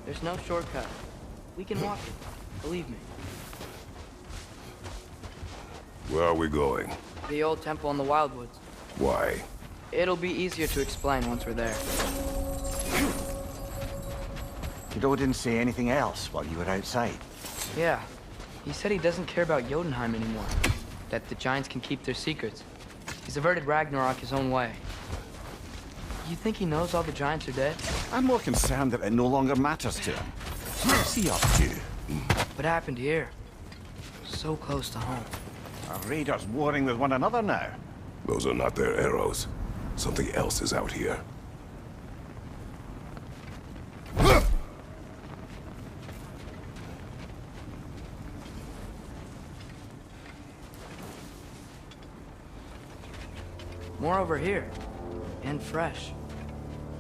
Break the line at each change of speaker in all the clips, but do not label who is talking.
There's no shortcut. We can walk it. Believe me.
Where are we going?
The old temple in the Wildwoods.
Why?
It'll be easier to explain once we're there.
Godot didn't say anything else while you were outside.
Yeah. He said he doesn't care about Jotunheim anymore. That the Giants can keep their secrets. He's averted Ragnarok his own way. You think he knows all the Giants are dead?
I'm more concerned that it no longer matters to him. What's he up to?
What happened here? So close to home.
Are raiders warring with one another now?
Those are not their arrows. Something else is out here.
More over here. And fresh.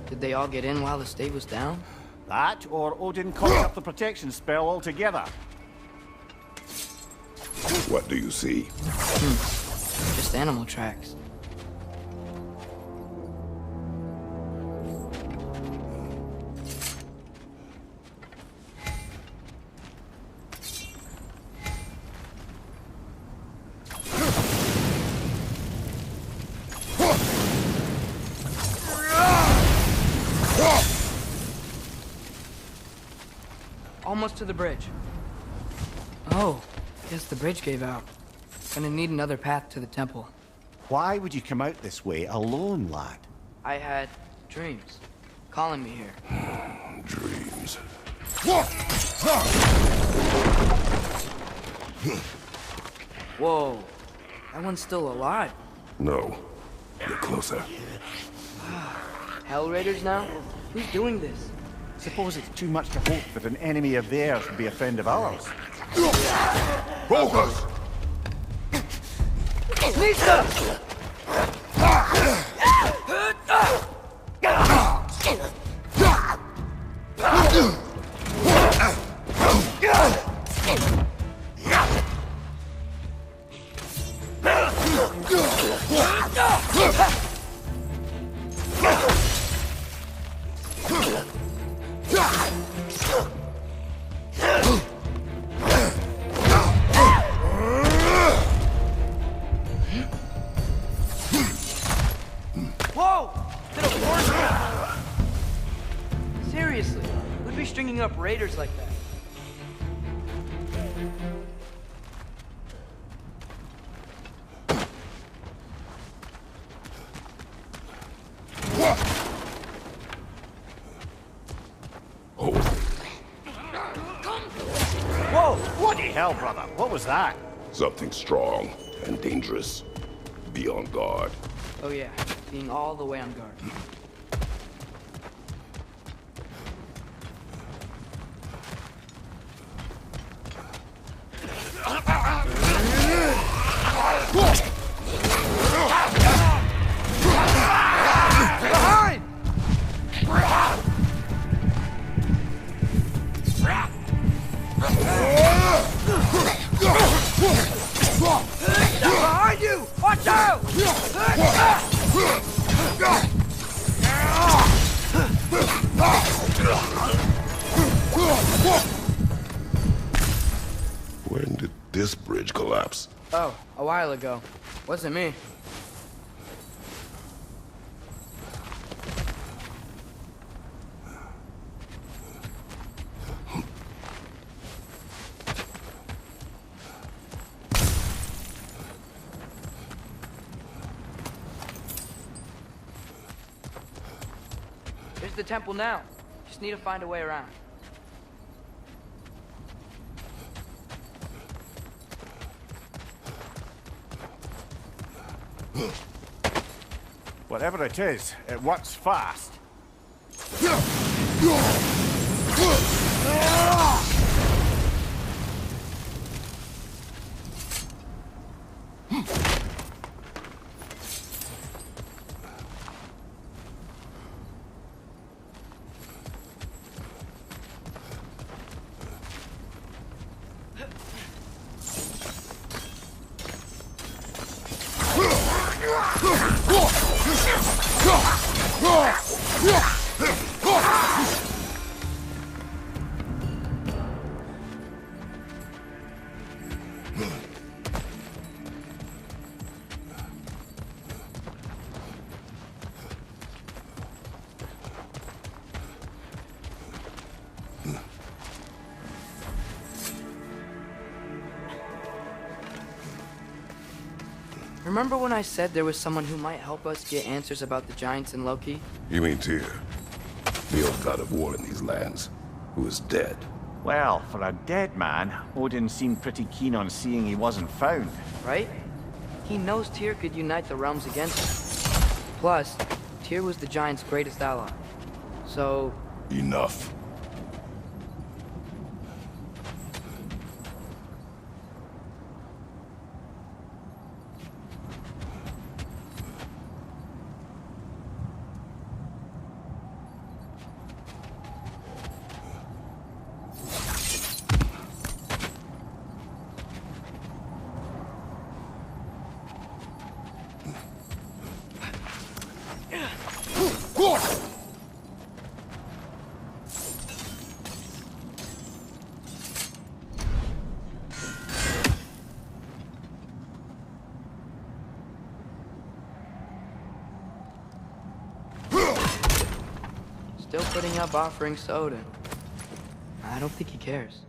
Did they all get in while the stave was down?
That, or Odin cocked up the protection spell altogether.
What do you see?
Just animal tracks. Almost to the bridge. Oh, guess the bridge gave out. Gonna need another path to the temple.
Why would you come out this way alone, lad?
I had dreams calling me here.
Dreams.
Whoa, that one's still alive.
No. Get closer.
Hell Raiders now? Who's doing this?
Suppose it's too much to hope that an enemy of theirs would be a friend of ours.
Focus!
Lisa! Whoa! Did a horse? Seriously, who'd be stringing up raiders like that?
Whoa! Bloody hell, brother! What was that?
Something strong and dangerous. Be on guard.
Oh yeah, being all the way on guard. Behind! Behind you! Watch out!
When did this bridge collapse?
Oh, a while ago. Wasn't me. There's the temple now. Just need to find a way around.
Whatever it is, it works fast.
Remember when I said there was someone who might help us get answers about the giants and Loki?
You mean Tyr? The old god of war in these lands, who is dead.
Well, for a dead man, Odin seemed pretty keen on seeing he wasn't found.
Right? He knows Tyr could unite the realms against him. Plus, Tyr was the giants' greatest ally. So...
Enough.
Still putting up offerings to Odin. I don't think he cares.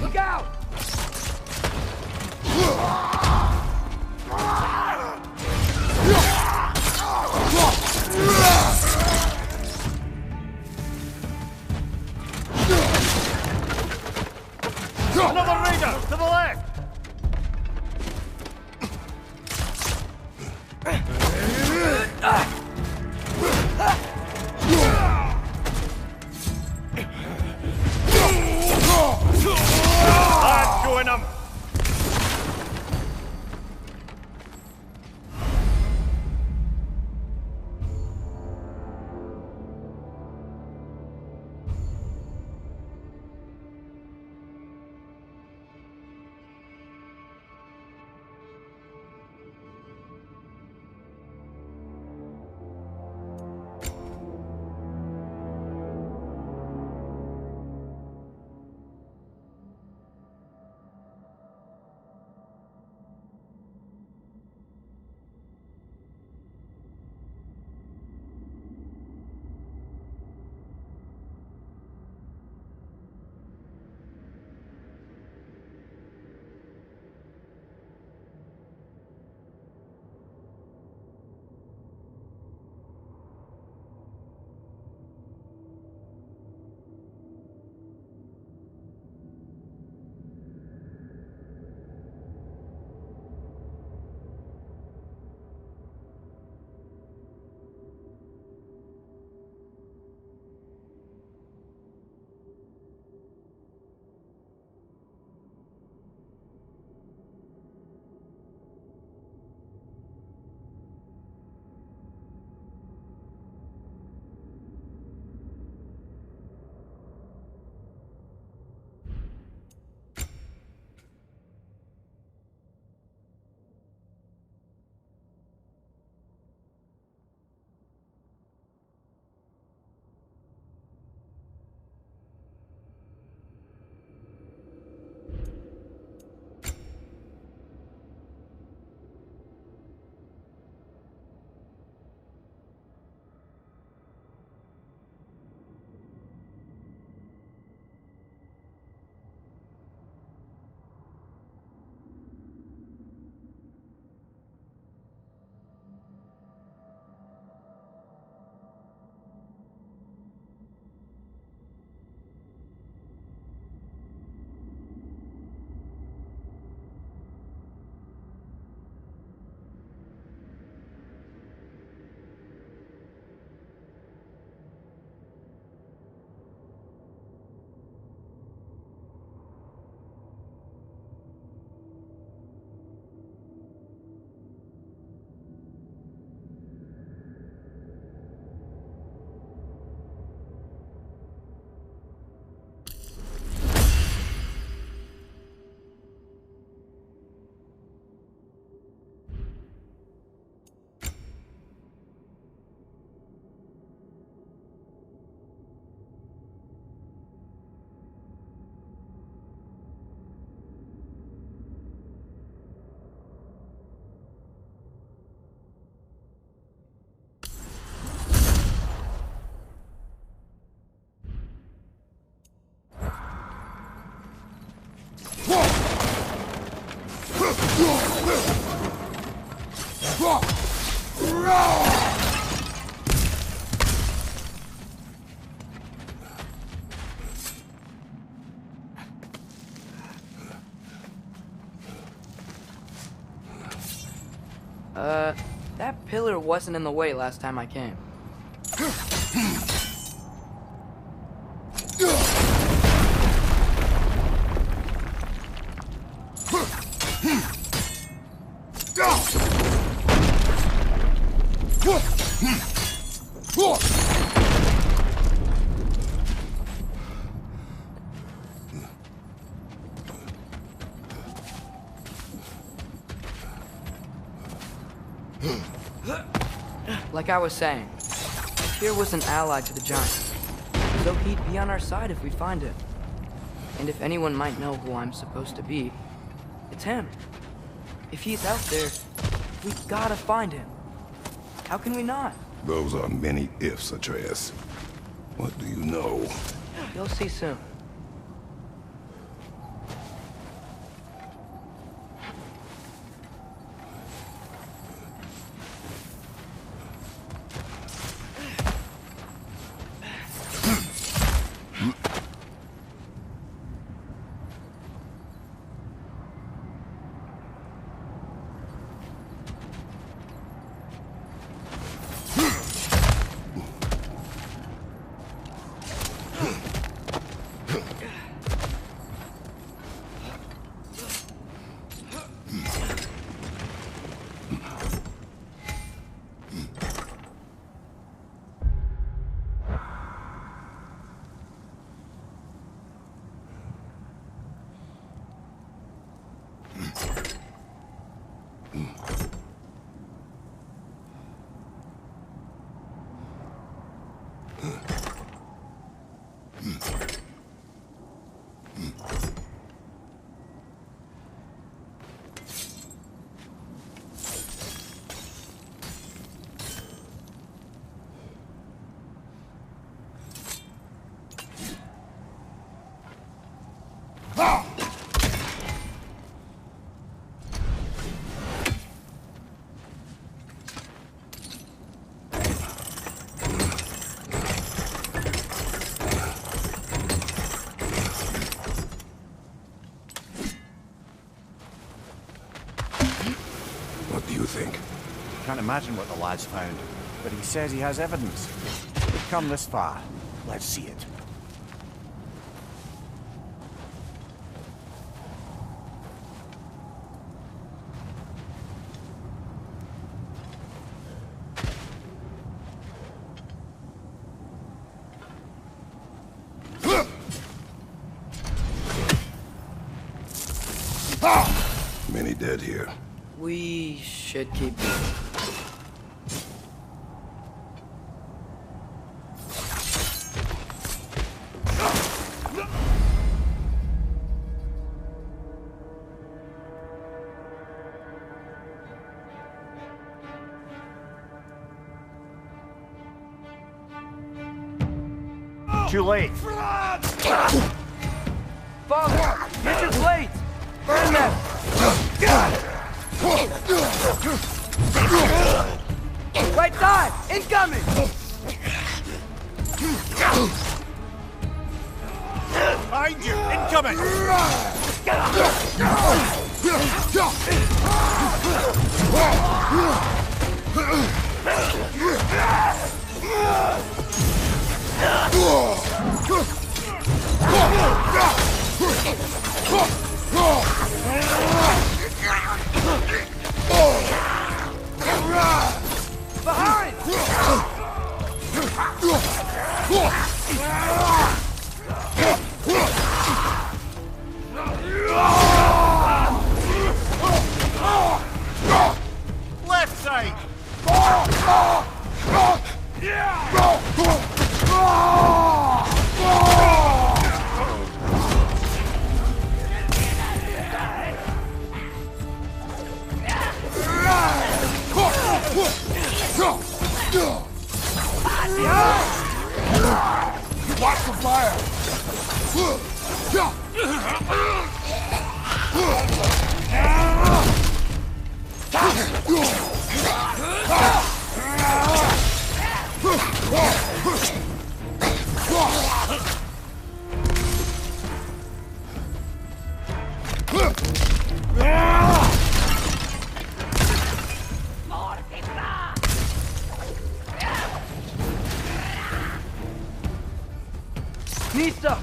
Look out!
Another raider! To the left! That's going him!
That pillar wasn't in the way last time I came. Like I was saying, Tyr was an ally to the Giants, so he'd be on our side if we'd find him. And if anyone might know who I'm supposed to be, it's him. If he's out there, we gotta find him. How can we not?
Those are many ifs, Atreus. What do you know?
You'll see soon.
What do you think?
Can't imagine what the lad's found, but he says he has evidence. We've come this far. Let's see it.
Many dead here.
We should keep moving.
Too late.
Father, get your blades! Burn them! Right side! Incoming!
Behind you! Incoming!
Behind!
Left side!
Watch the fire!
Nista!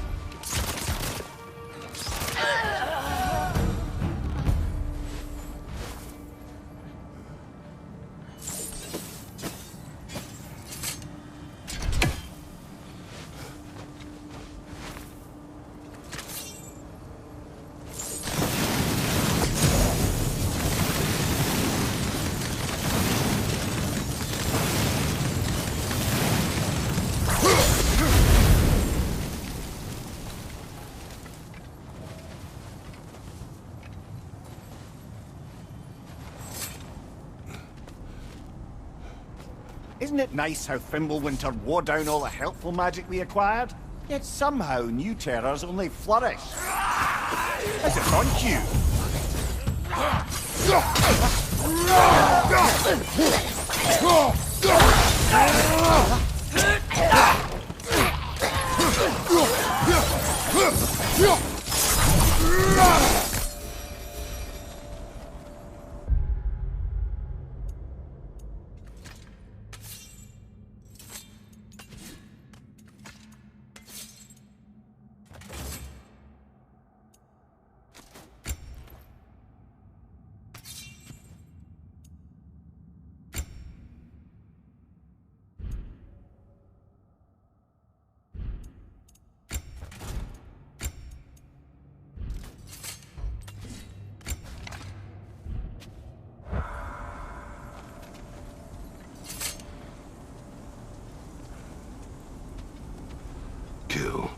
Isn't it nice how Fimbulwinter wore down all the helpful magic we acquired? Yet somehow new terrors only flourish. As it's on cue.
Kill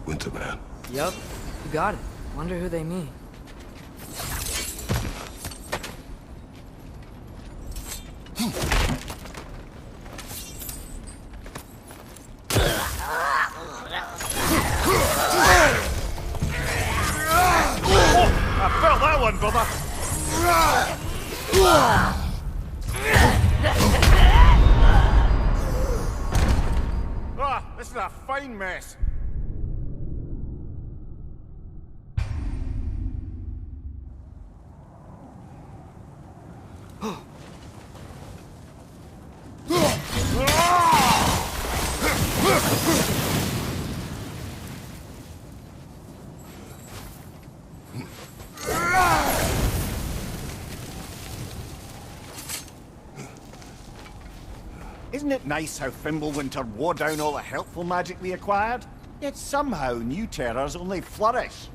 Winterman.
Yup, you got it. Wonder who they mean.
I felt that one, brother! This is a fine mess. Isn't it nice how Fimbulwinter wore down all the helpful magic we acquired? Yet somehow new terrors only flourish.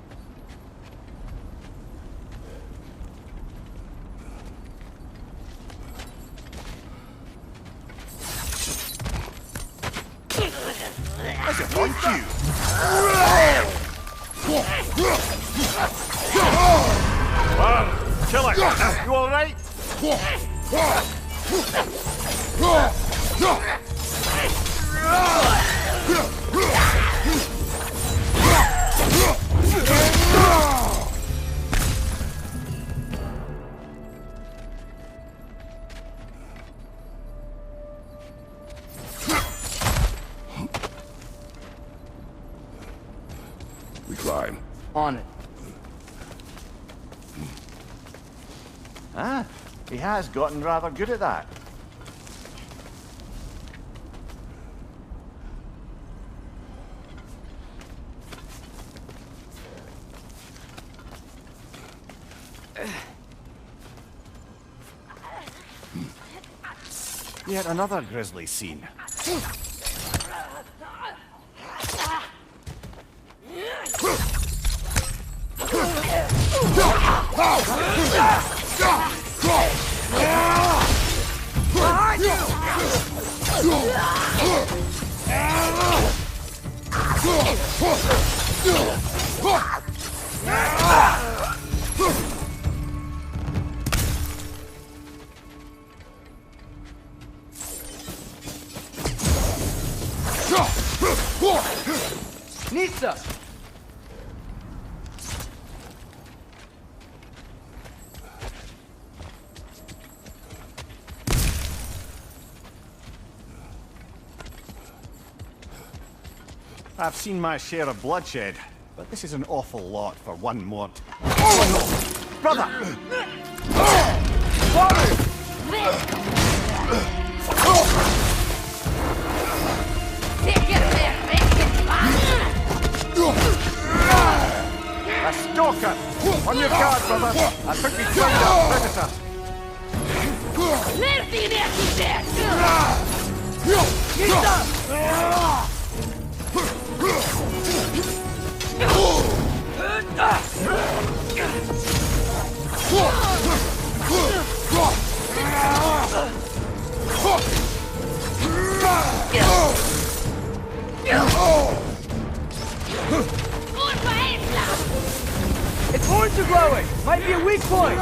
As it's on cue. Killer, you alright?
We climb.
On it.
Ah, he has gotten rather good at that. Yet another grisly scene.
Nista!
I've seen my share of bloodshed, but this is an awful lot for one mort. Oh, no. brother! A stalker! On your guard, brother! I think we found our predator!
Its horns are glowing! Might be a weak point!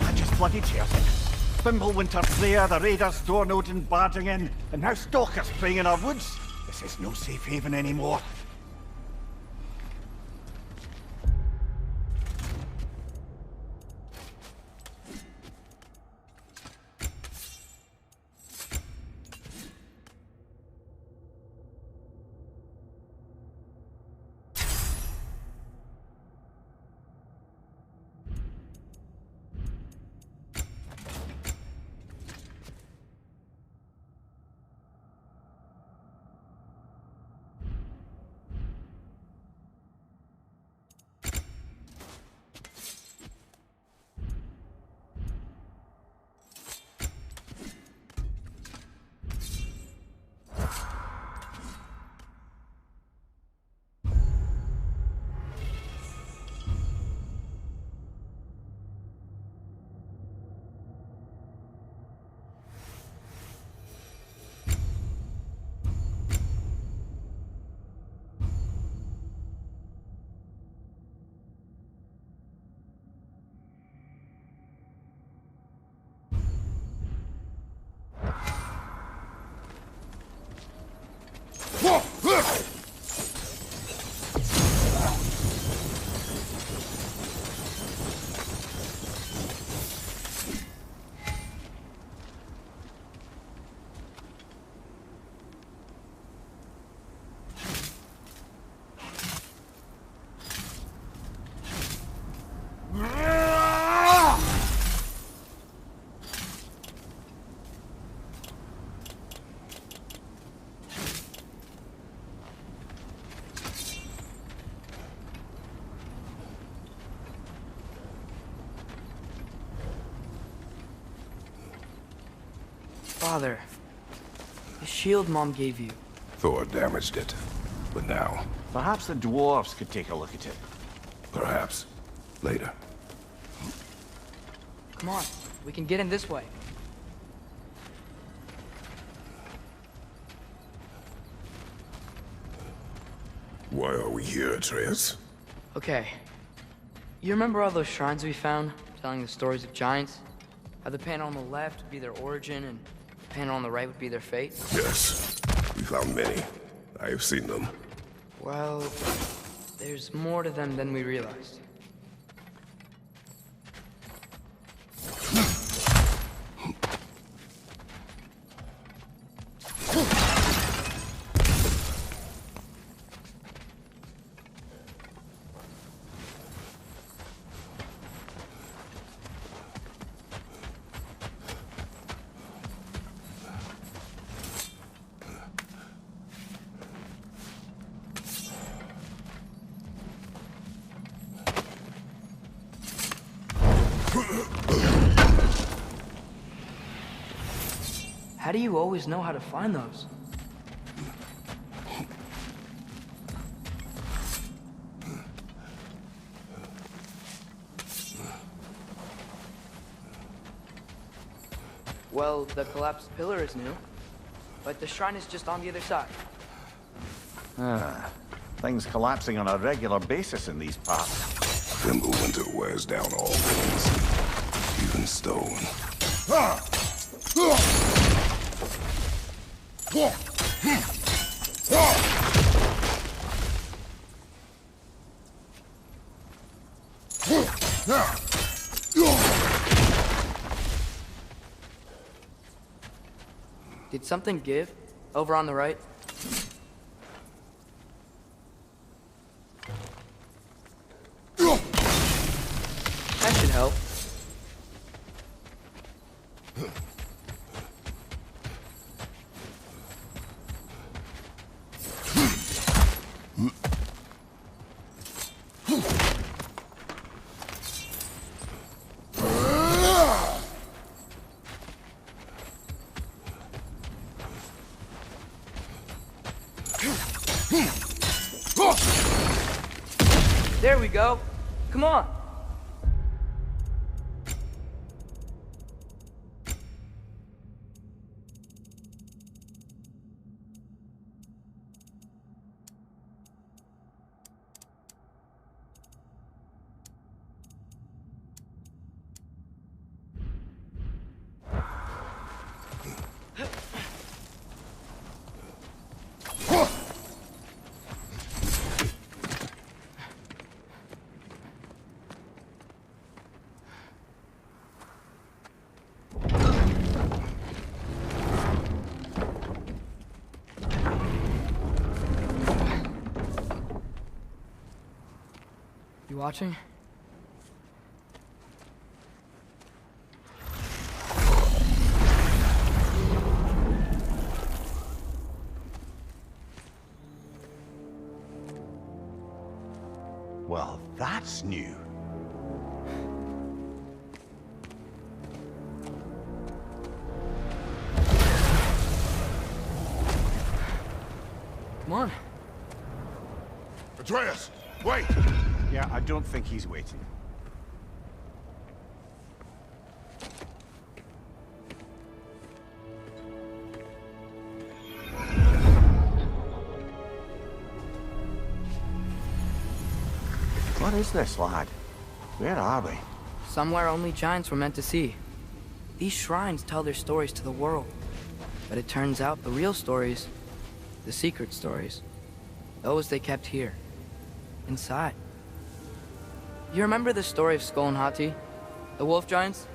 I just bloody cheered it. Fimbulwinter's there, the raiders storm Odin barging in, and now stalkers preying in our woods. This is no safe haven anymore.
Father, the shield Mom gave you.
Thor damaged it. But now,
Perhaps the dwarves could take a look at it.
perhaps, later.
Come on, we can get in this way.
Why are we here, Atreus?
Okay. You remember all those shrines we found, telling the stories of giants? How the panel on the left would be their origin, and the panel on the right would be their fate?
Yes. We found many. I have seen them.
Well, there's more to them than we realized. How do you always know how to find those? Well, the collapsed pillar is new, but the shrine is just on the other side.
Things collapsing on a regular basis in these parts.
Fimbulwinter wears down all things, even stone.
Did something give? Over on the right? That should help. There we go. Come on. You watching?
Well, that's new.
Come on.
Atreus, wait!
Yeah, I don't think he's waiting. What is this, lad? Where are we?
Somewhere only giants were meant to see. These shrines tell their stories to the world. But it turns out the real stories, the secret stories, those they kept here, inside. You remember the story of Skull and Hati? The wolf giants?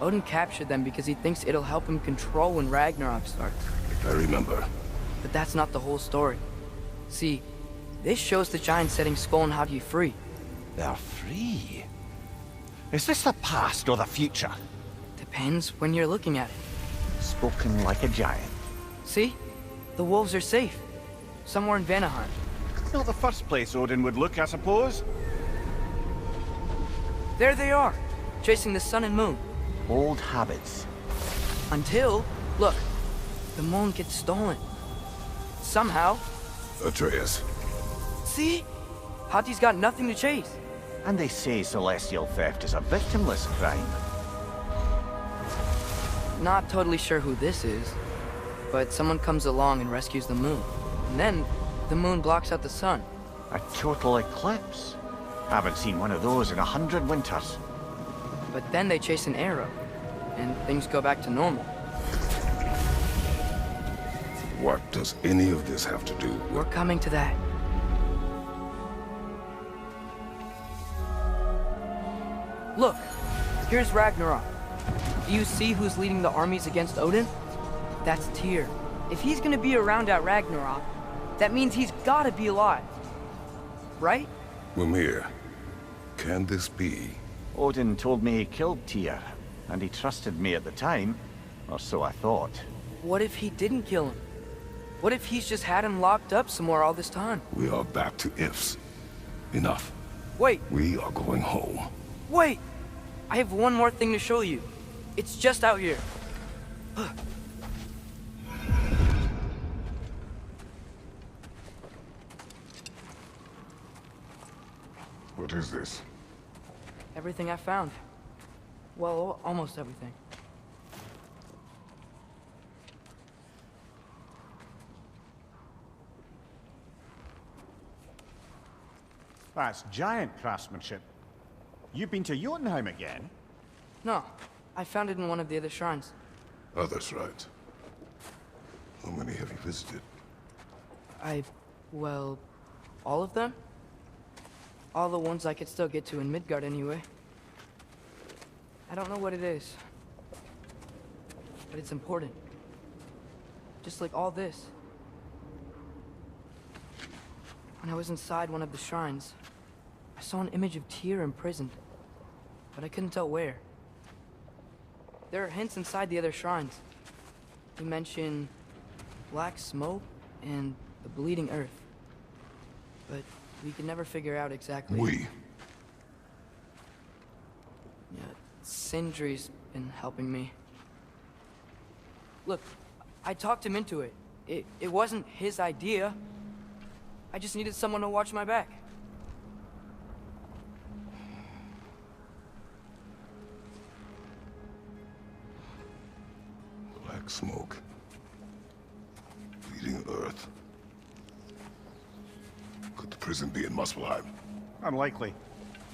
Odin captured them because he thinks it'll help him control when Ragnarok starts.
I remember.
But that's not the whole story. See, this shows the giants setting Skull and Hati free.
They're free. Is this the past or the future?
Depends when you're looking at it.
Spoken like a giant.
See? The wolves are safe. Somewhere in Vanaheim.
Not the first place Odin would look, I suppose.
There they are, chasing the sun and moon.
Old habits.
Until, look, the moon gets stolen. Somehow.
Atreus.
See? Hati's got nothing to chase.
And they say celestial theft is a victimless crime.
Not totally sure who this is, but someone comes along and rescues the moon. And then, the moon blocks out the sun.
A total eclipse. Haven't seen one of those in 100 winters.
But then they chase an arrow, and things go back to normal.
What does any of this have to do
We're
with...
coming to that. Look, here's Ragnarok. Do you see who's leading the armies against Odin? That's Tyr. If he's gonna be around at Ragnarok, that means he's gotta be alive. Right?
Mimir, can this be?
Odin told me he killed Tyr, and he trusted me at the time, or so I thought.
What if he didn't kill him? What if he's just had him locked up somewhere all this time?
We are back to ifs. Enough.
Wait,
We are going home.
wait! I have one more thing to show you. It's just out here.
What is this?
Everything I found. Well, almost everything.
That's giant craftsmanship. You've been to Jotunheim again?
No, I found it in one of the other shrines.
Other shrines. How many have you visited?
Well, all of them? All the ones I could still get to in Midgard anyway. I don't know what it is, but it's important. Just like all this. When I was inside one of the shrines, I saw an image of Tyr imprisoned, but I couldn't tell where. There are hints inside the other shrines. You mention black smoke and the bleeding earth, but we could never figure out exactly. Yeah, Sindri's been helping me. Look, I talked him into it. It wasn't his idea. I just needed someone to watch my back.
Black smoke. Bleeding earth. Could the prison be in Muspelheim?
Unlikely.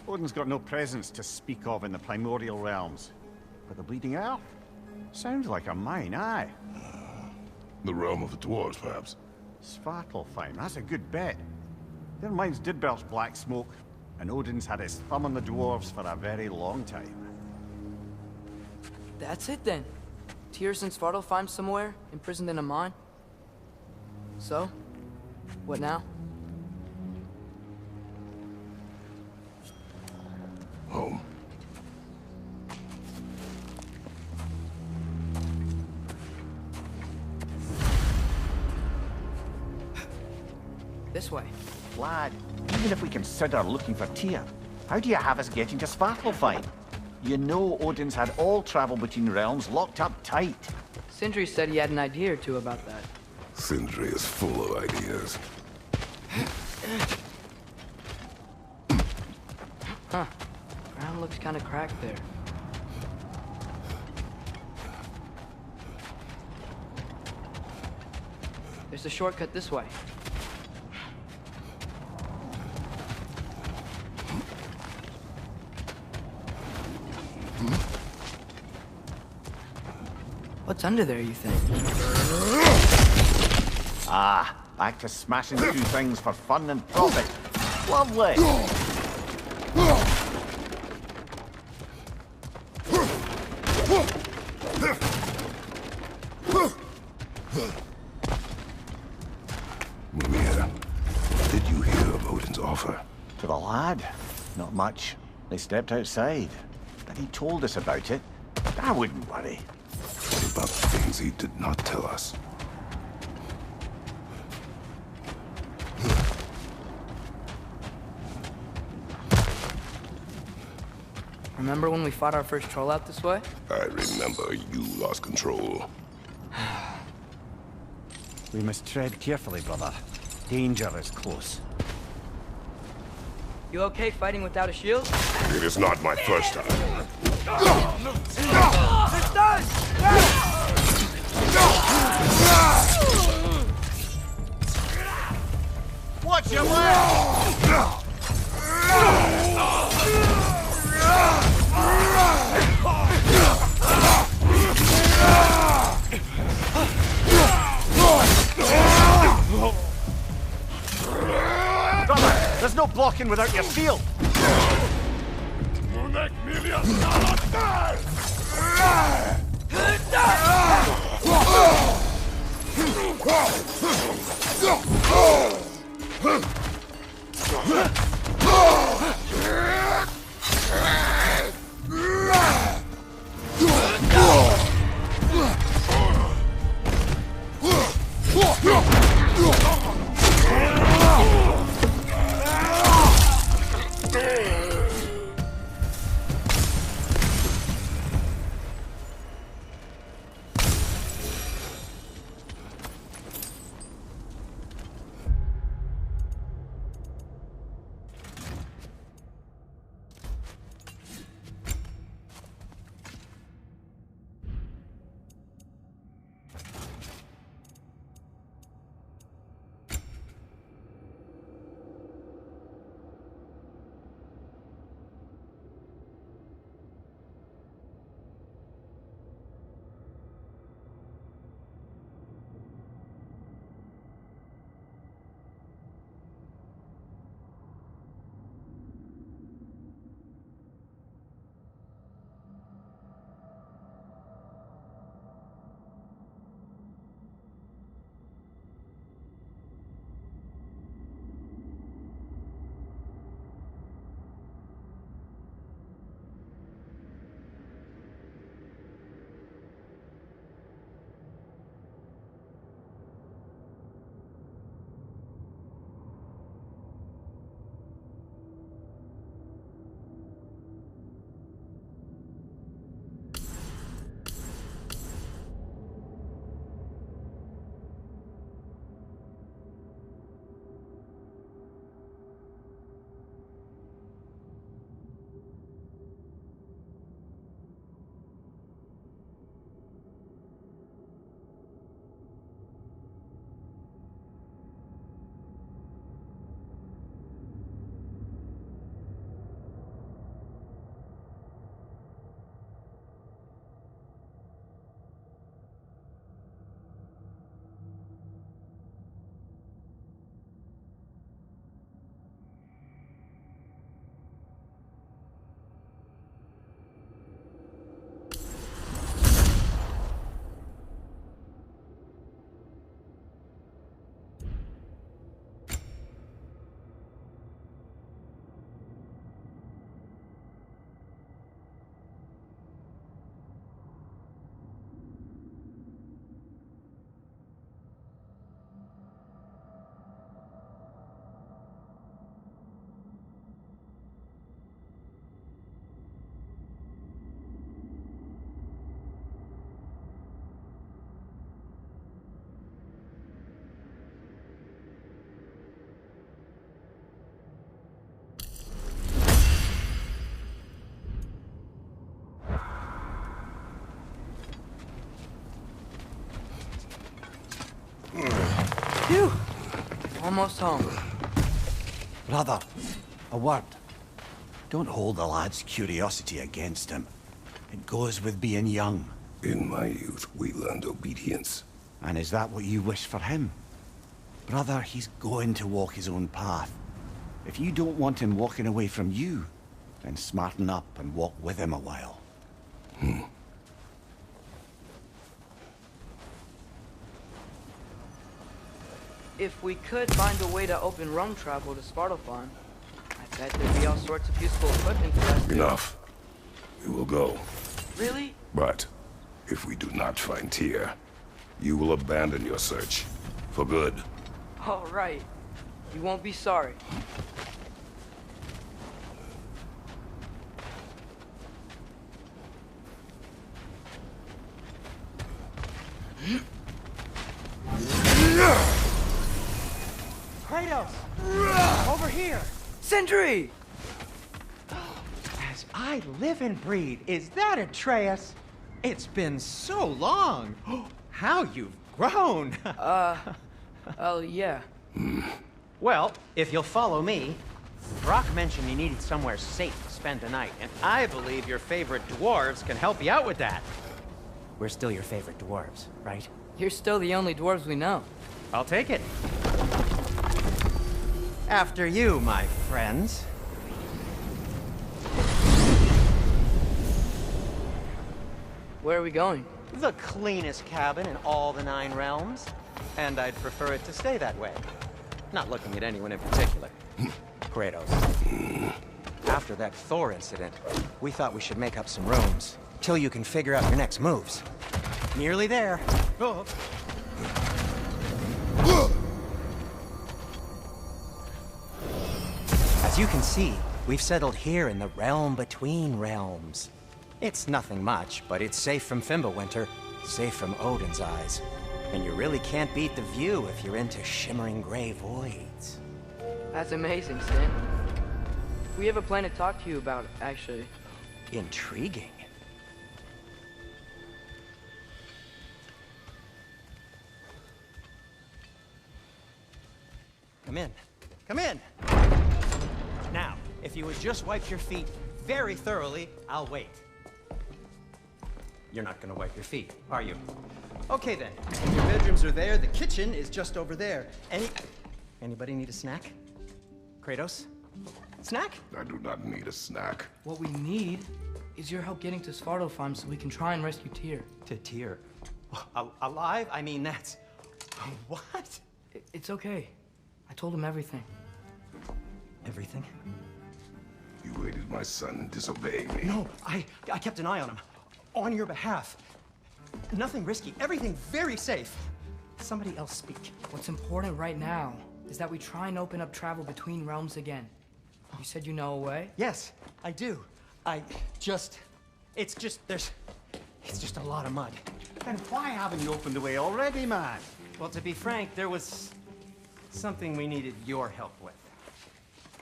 Odin's got no presence to speak of in the primordial realms. But the bleeding earth? Sounds like a mine, aye.
The realm of the dwarves, perhaps?
Svartalfheim, that's a good bet. Their mines did belch black smoke, and Odin's had his thumb on the dwarves for a very long time.
That's it then. Tyr's in Svartalfheim somewhere, imprisoned in a mine. So, what now?
Home.
This way.
Lad, even if we consider looking for Tyr, how do you have us getting to Svartalfheim? You know Odin's had all travel between realms locked up tight.
Sindri said he had an idea or two about that.
Sindri is full of ideas.
Huh. Ground looks kind of cracked there. There's a shortcut this way. What's under there, you think?
Ah, back to smashing through things for fun and profit. Lovely!
Mimir, did you hear of Odin's offer?
To the lad? Not much. They stepped outside. But he told us about it. I wouldn't worry.
What about the things he did not tell us?
Remember when we fought our first troll out this way?
I remember you lost control.
We must tread carefully, brother. Danger is close.
You okay fighting without a shield?
It is not my first time.
It does!
Watch your left! Brother, there's no blocking without your shield.
Phew! Almost home.
Brother, a word. Don't hold the lad's curiosity against him. It goes with being young.
In my youth, we learned obedience.
And is that what you wish for him? Brother, he's going to walk his own path. If you don't want him walking away from you, then smarten up and walk with him a while.
If we could find a way to open rum travel to Svartalfheim, I bet there'd be all sorts of useful equipment for us.
Enough. We will go.
Really?
But if we do not find Tyr, you will abandon your search. For good.
All right. You won't be sorry.
Kratos! Over here!
Sentry!
As I live and breathe, is that Atreus? It's been so long! How you've grown!
Oh, yeah.
Well, if you'll follow me, Brock mentioned you needed somewhere safe to spend the night, and I believe your favorite dwarves can help you out with that. We're still your favorite dwarves, right?
You're still the only dwarves we know.
I'll take it. After you, my friends.
Where are we going?
The cleanest cabin in all the 9 realms. And I'd prefer it to stay that way. Not looking at anyone in particular. Kratos. After that Thor incident, we thought we should make up some rooms. Till you can figure out your next moves. Nearly there. Oh. As you can see, we've settled here in the realm between realms. It's nothing much, but it's safe from Fimbulwinter, safe from Odin's eyes. And you really can't beat the view if you're into shimmering gray voids.
That's amazing, Stan. We have a plan to talk to you about, actually.
Intriguing. Come in. Come in! Now, if you would just wipe your feet very thoroughly, I'll wait. You're not gonna wipe your feet, are you? Okay then. Your bedrooms are there, the kitchen is just over there. Anybody need a snack? Kratos? Snack?
I do not need a snack.
What we need is your help getting to Svartalfheim so we can try and rescue Tyr.
To Tyr? Alive? I mean, that's... What?
It's okay. I told him everything.
Everything?
You aided my son disobeying me.
No, I kept an eye on him. On your behalf. Nothing risky. Everything very safe. Somebody else speak.
What's important right now is that we try and open up travel between realms again. You said you know a way?
Yes, I do. It's just a lot of mud.
Then why haven't you opened the way already, man?
Well, to be frank, there was something we needed your help with.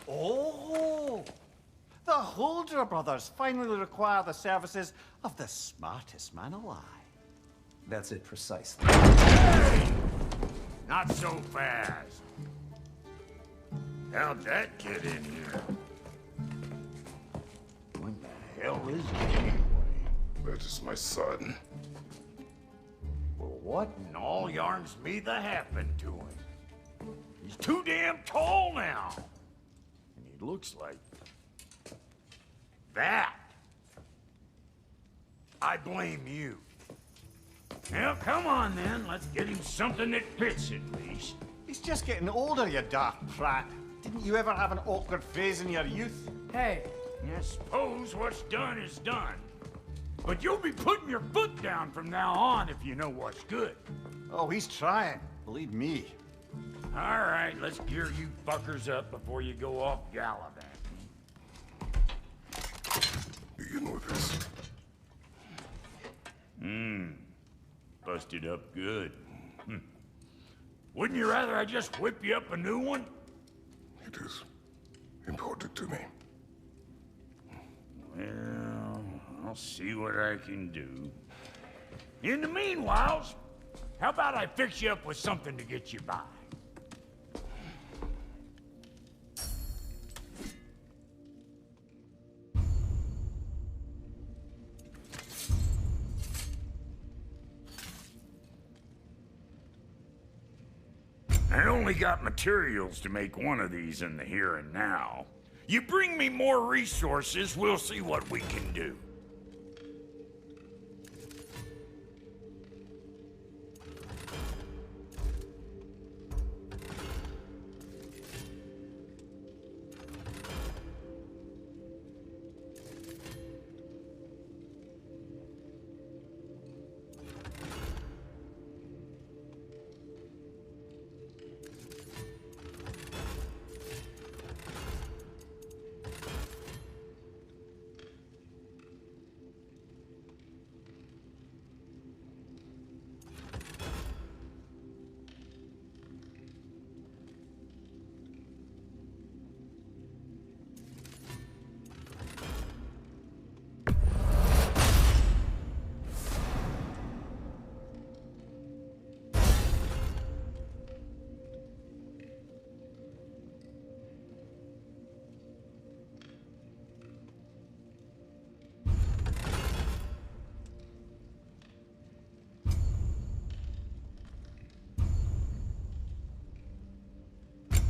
Oh! The Holder brothers finally require the services of the smartest man alive.
That's it precisely.
Not so fast. How'd that get in here? What the hell is it anyway?
That is my son.
Well, what in all yarns me that happened to him? He's too damn tall now. And he looks like... that. I blame you. Well, come on then. Let's get him something that fits at least.
He's just getting older, you dark prat. Didn't you ever have an awkward phase in your youth?
Hey,
I suppose what's done is done. But you'll be putting your foot down from now on if you know what's good.
Oh, he's trying. Believe me.
All right, let's gear you fuckers up before you go off gallivanting.
Do you know this?
Busted up good. Wouldn't you rather I just whip you up a new one?
It is important to me.
Well, I'll see what I can do. In the meanwhile, how about I fix you up with something to get you by? I only got materials to make one of these in the here and now. You bring me more resources, we'll see what we can do.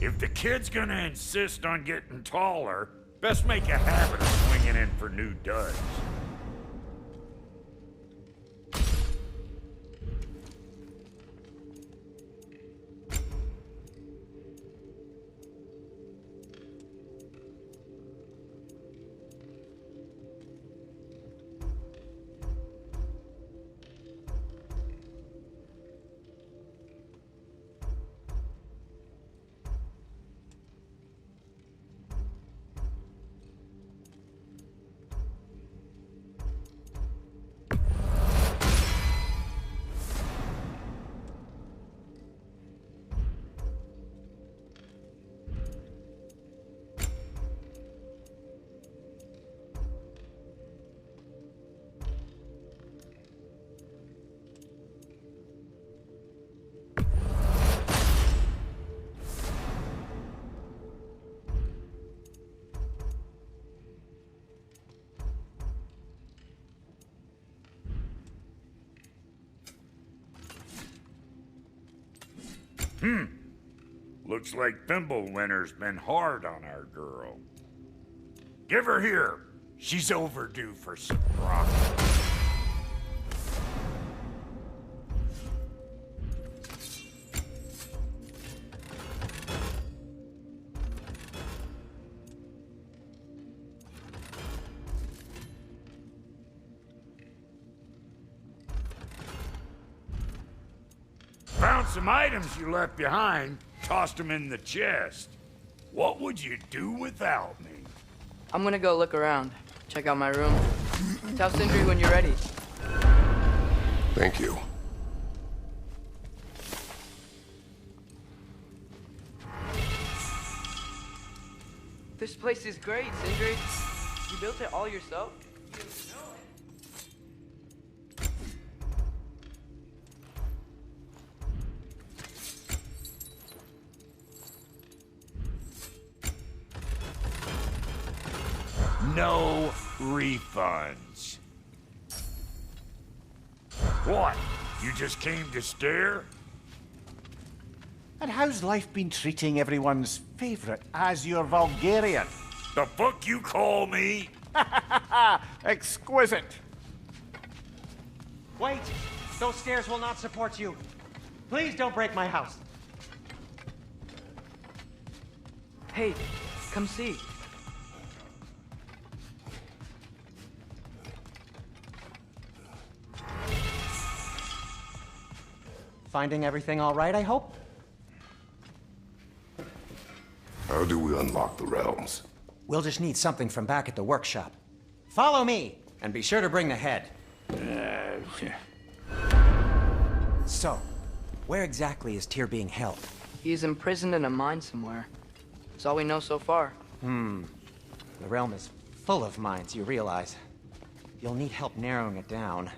If the kid's gonna insist on getting taller, best make a habit of swinging in for new duds. Looks like Thimblewinter's been hard on our girl. Give her here. She's overdue for some broccoli. Found some items you left behind, tossed them in the chest. What would you do without me?
I'm gonna go look around, check out my room. Tell Sindri when you're ready.
Thank you.
This place is great, Sindri. You built it all yourself?
No refunds. What? You just came to stare?
And how's life been treating everyone's favorite Azure Vulgarian?
The fuck you call me?
Exquisite.
Wait! Those stairs will not support you. Please don't break my house.
Hey, come see.
Finding everything all right, I hope?
How do we unlock the realms?
We'll just need something from back at the workshop. Follow me, and be sure to bring the head. So, where exactly is Tyr being held?
He's imprisoned in a mine somewhere. That's all we know so far.
The realm is full of mines, you realize. You'll need help narrowing it down.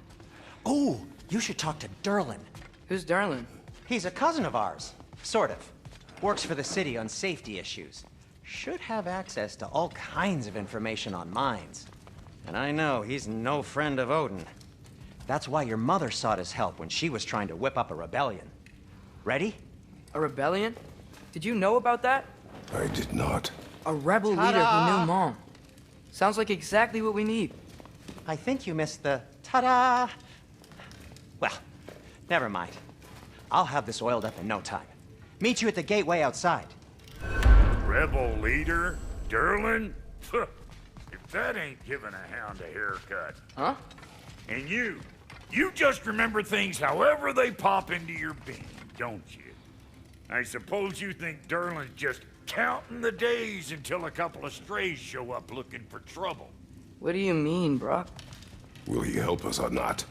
Oh, you should talk to Durlin.
Who's Darlin?
He's a cousin of ours, sort of. Works for the city on safety issues. Should have access to all kinds of information on mines. And I know he's no friend of Odin. That's why your mother sought his help when she was trying to whip up a rebellion. Ready?
A rebellion? Did you know about that?
I did not.
A rebel leader who knew Mom. Sounds like exactly what we need.
I think you missed the ta-da. Well, never mind. I'll have this oiled up in no time. Meet you at the gateway outside.
Rebel leader? Durlin? If that ain't giving a hound a haircut.
Huh?
And you just remember things however they pop into your bean, don't you? I suppose you think Durlin's just counting the days until a couple of strays show up looking for trouble.
What do you mean, Brock?
Will he help us or not?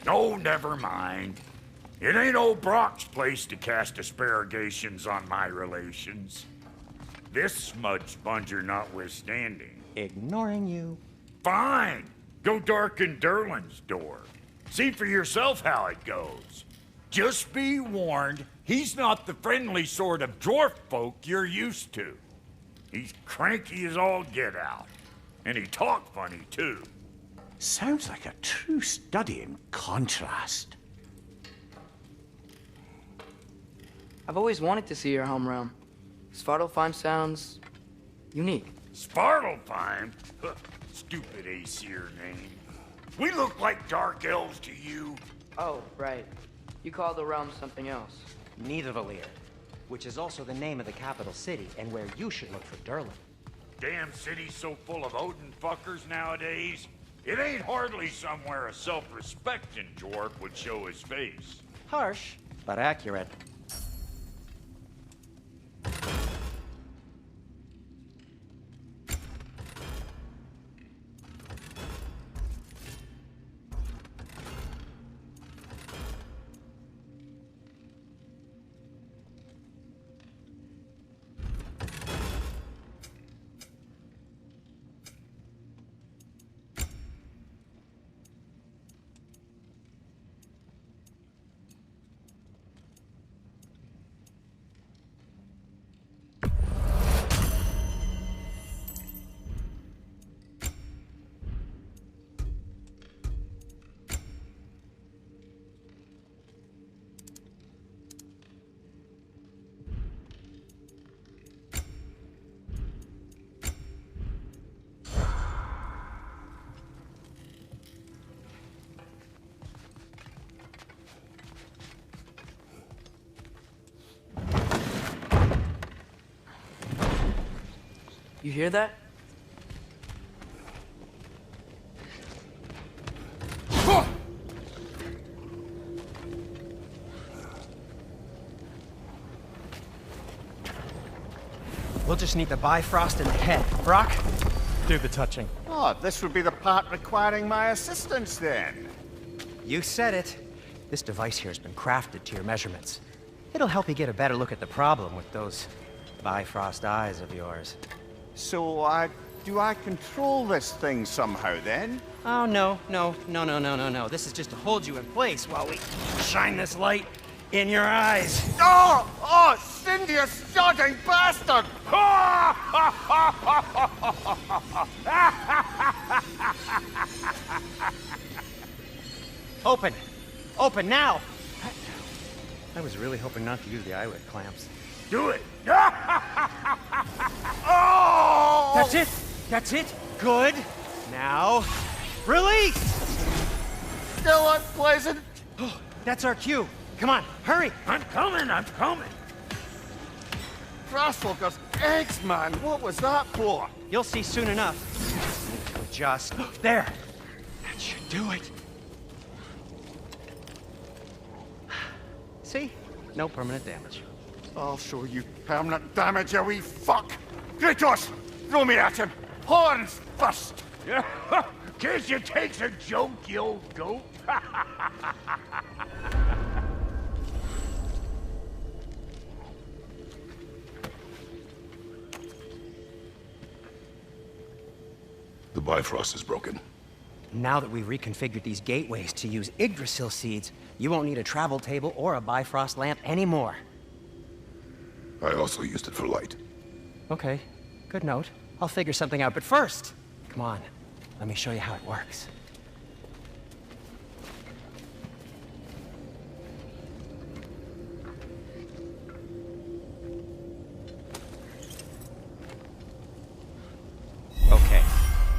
Oh, never mind. It ain't old Brock's place to cast asparagations on my relations. This smudge sponger notwithstanding.
Ignoring you.
Fine. Go darken Durlin's door. See for yourself how it goes. Just be warned, he's not the friendly sort of dwarf folk you're used to. He's cranky as all get out. And he talk funny, too.
Sounds like a true study in contrast.
I've always wanted to see your home realm. Svartalfheim sounds unique.
Svartalfheim? Stupid Aesir name. We look like dark elves to you.
Oh, right. You call the realm something else.
Nidavellir, which is also the name of the capital city and where you should look for Durlin.
Damn city's so full of Odin fuckers nowadays. It ain't hardly somewhere a self-respecting dwarf would show his face.
Harsh, but accurate.
You hear that?
We'll just need the Bifrost in the head. Brock, do the touching.
Oh, this would be the part requiring my assistance then.
You said it. This device here has been crafted to your measurements. It'll help you get a better look at the problem with those Bifrost eyes of yours.
So, do I control this thing somehow then?
Oh, no. This is just to hold you in place while we shine this light in your eyes.
Oh, Cindy, you sodding bastard!
Open now! I was really hoping not to use the eyelid clamps.
Do it!
Oh!
That's it! Good! Now, release!
Still unpleasant.
That's our cue. Come on, hurry!
I'm coming!
Grasswalker's eggs, man. What was that for?
You'll see soon enough. Just there. That should do it. See? No permanent damage.
I'll show you permanent damage, you wee fuck! Kratos! Throw me at him! Horns first!
Case you takes a joke, you old goat.
The Bifrost is broken.
Now that we've reconfigured these gateways to use Yggdrasil seeds, you won't need a travel table or a Bifrost lamp anymore.
I also used it for light.
Okay, good note. I'll figure something out, but first, come on, let me show you how it works.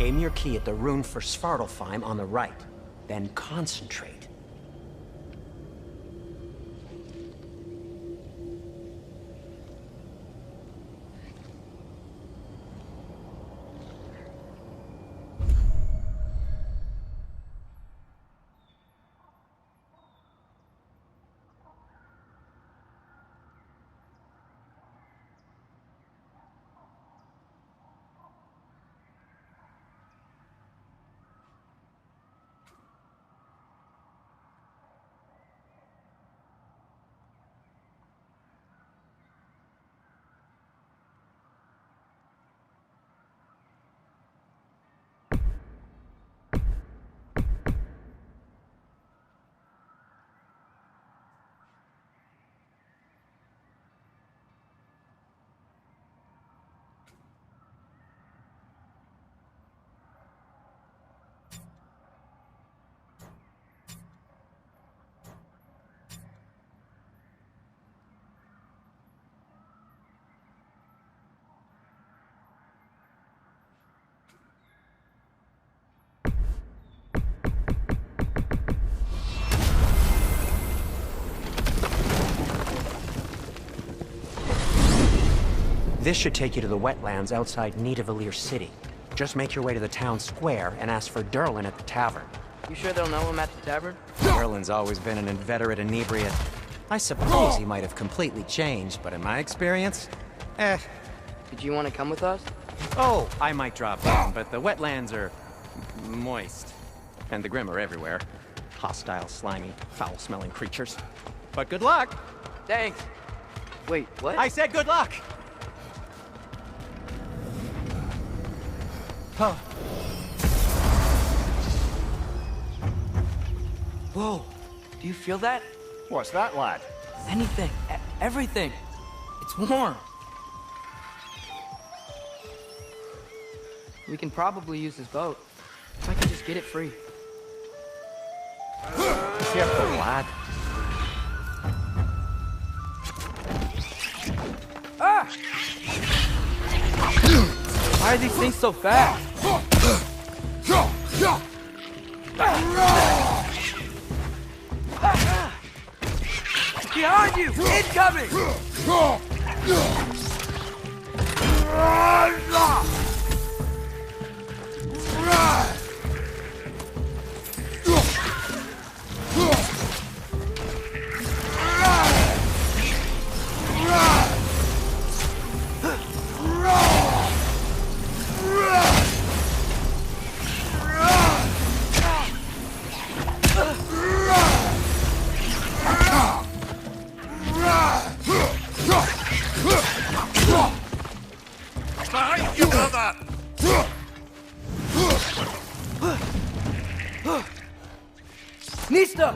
Aim your key at the rune for Svartalfheim on the right. Then concentrate. This should take you to the wetlands outside Nidavellir City. Just make your way to the town square and ask for Durlin at the tavern.
You sure they'll know him at the tavern?
Durlin's always been an inveterate inebriate. I suppose he might have completely changed, but in my experience,
Did you want to come with us?
Oh, I might drop in, but the wetlands are moist. And the Grim are everywhere. Hostile, slimy, foul-smelling creatures. But good luck!
Thanks. Wait, what?
I said good luck! Huh.
Whoa. Do you feel that?
What's that, lad?
Anything. Everything. It's warm. We can probably use this boat. If I can just get it free.
Careful, lad.
Ah! Why are these things so fast? Behind you! Incoming!
Behind you, brother!
Nista!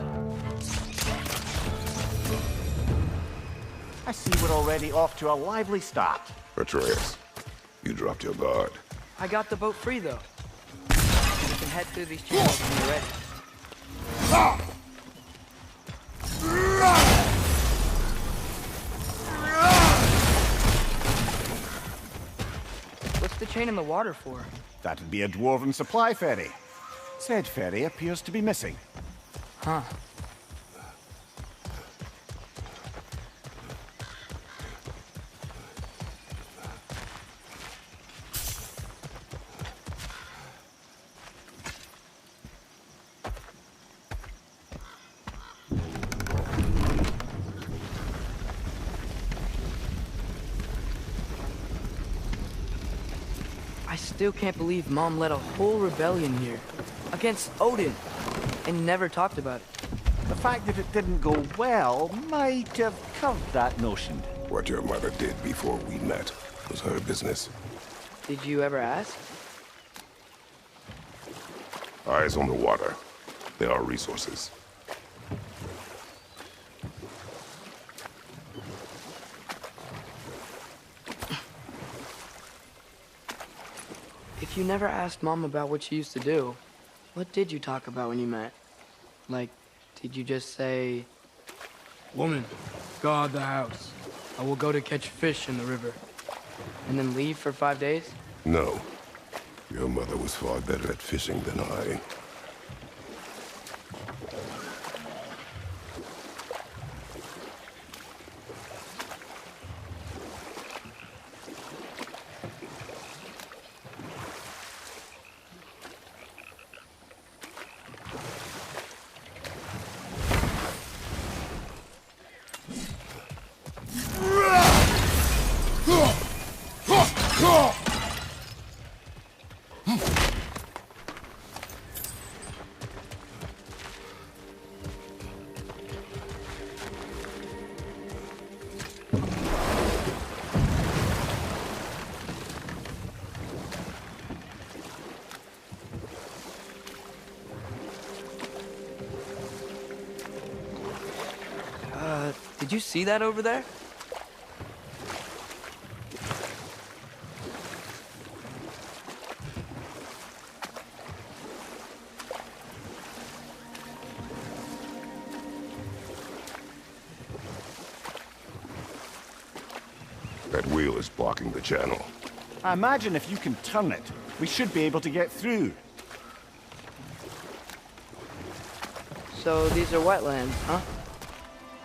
I see we're already off to a lively start.
Atreus, you dropped your guard.
I got the boat free, though. We can head through these channels when you're ready. What's the chain in the water for?
That'd be a dwarven supply ferry. Said ferry appears to be missing.
Huh. I still can't believe Mom led a whole rebellion here. Against Odin. And never talked about it.
The fact that it didn't go well might have covered that notion.
What your mother did before we met was her business.
Did you ever ask?
Eyes on the water. There are resources.
If you never asked Mom about what she used to do, what did you talk about when you met? Like, did you just say... Woman, guard the house. I will go to catch fish in the river. And then leave for 5 days?
No. Your mother was far better at fishing than I.
Did you see that over there?
That wheel is blocking the channel.
I imagine if you can turn it, we should be able to get through.
So these are wetlands, huh?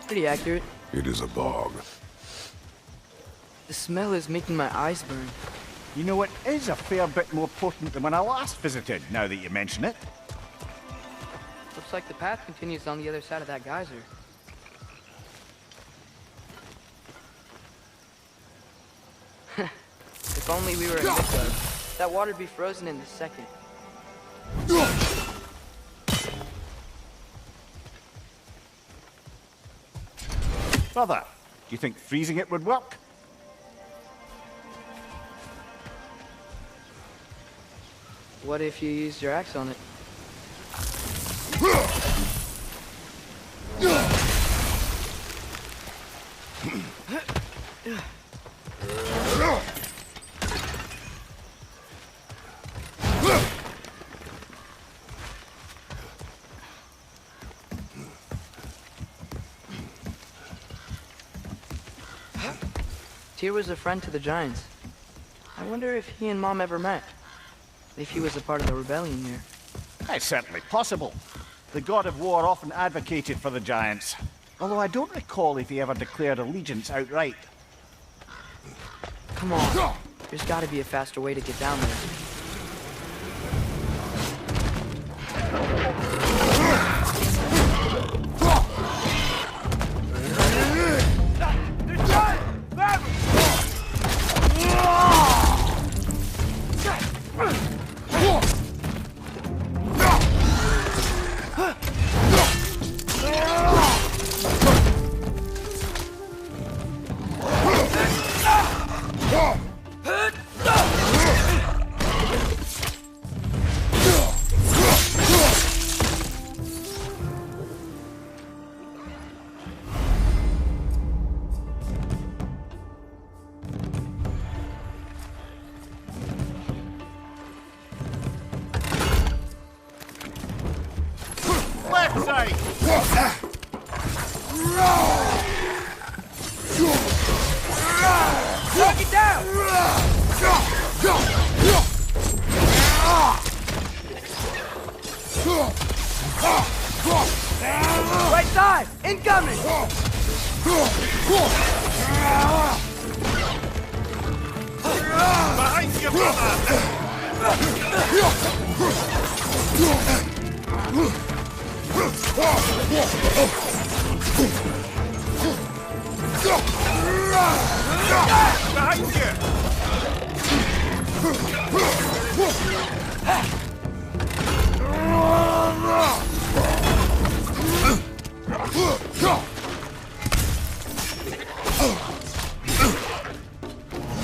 Pretty accurate.
It is a bog.
The smell is making my eyes burn.
You know, it is a fair bit more potent than when I last visited, now that you mention it.
Looks like the path continues on the other side of that geyser. If only we were in Midgard, that water'd be frozen in a second.
Brother, do you think freezing it would work?
What if you used your axe on it? Tyr was a friend to the Giants. I wonder if he and Mom ever met. If he was a part of the rebellion here.
It's certainly possible. The god of war often advocated for the Giants. Although I don't recall if he ever declared allegiance outright.
Come on. There's gotta be a faster way to get down there.
Knock it down! Right side! Incoming! Behind you, Behind you!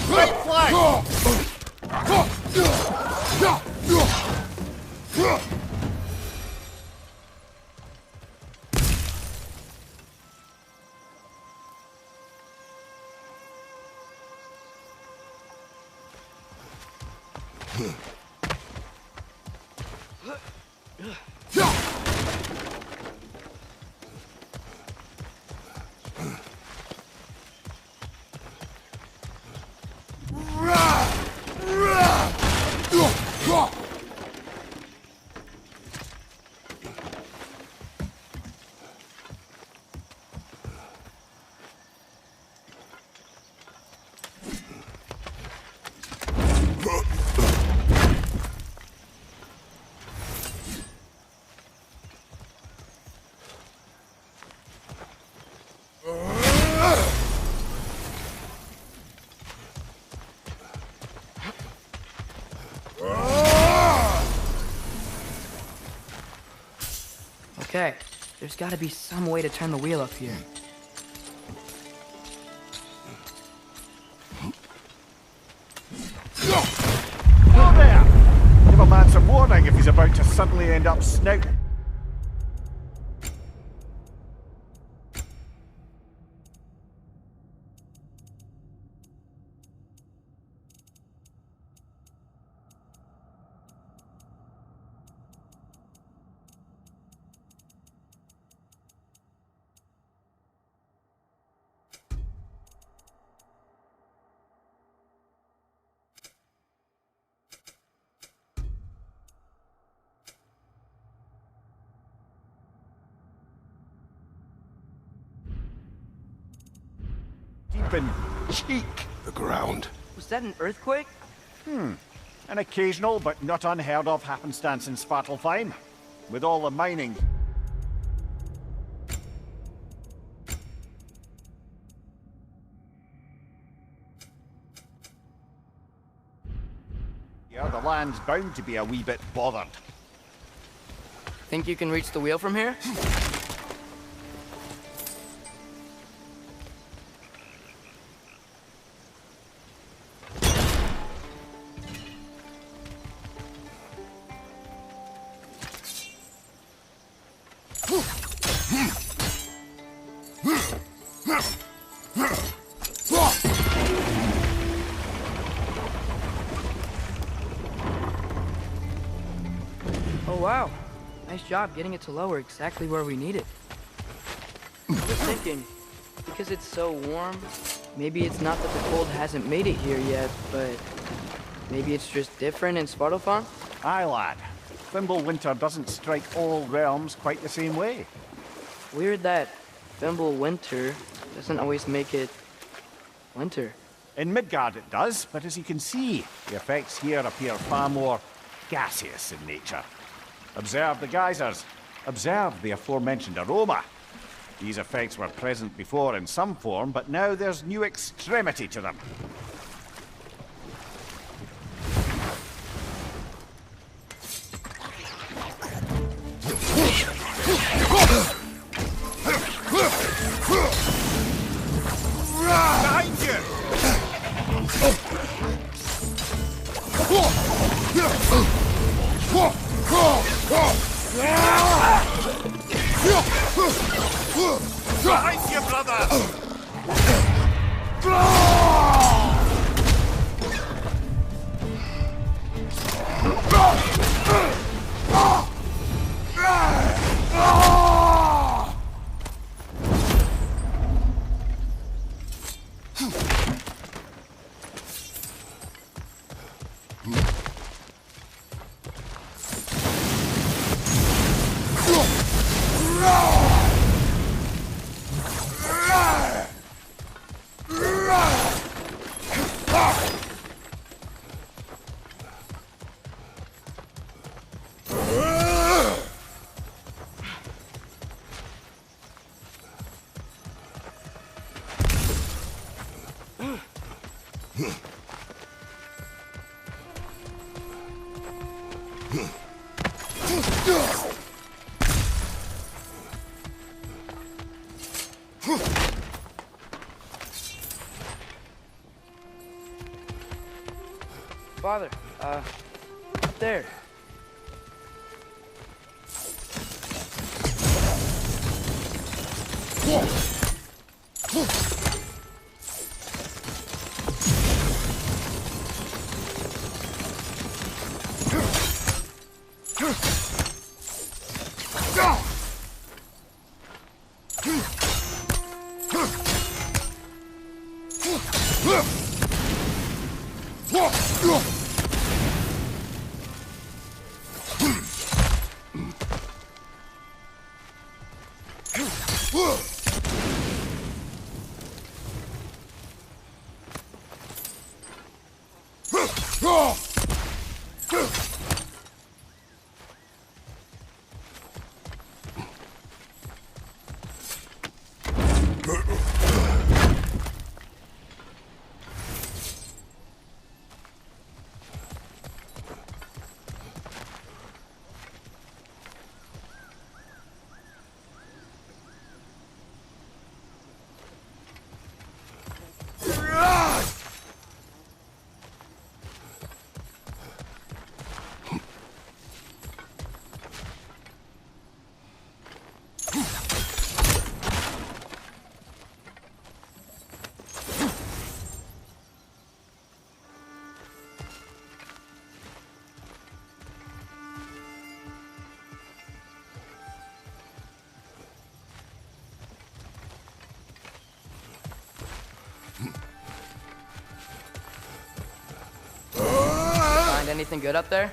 Right flag!
There's gotta be some way to turn the wheel up here.
Go there! Give a man some warning if he's about to suddenly end up snouting. Deep in cheek.
The ground.
Was that an earthquake?
An occasional but not unheard of happenstance in Svartalfheim. With all the mining. Yeah, the land's bound to be a wee bit bothered.
Think you can reach the wheel from here? Oh wow, nice job getting it to lower exactly where we need it. I was thinking, because it's so warm, maybe it's not that the cold hasn't made it here yet, but maybe it's just different in Svartalfheim?
Aye, lad. Winter doesn't strike all realms quite the same way.
Weird that Winter doesn't always make it winter.
In Midgard it does, but as you can see, the effects here appear far more gaseous in nature. Observe the geysers. Observe the aforementioned aroma. These effects were present before in some form, but now there's new extremity to them.
Behind you! Behind you, brother!
Father, up there. anything good up there?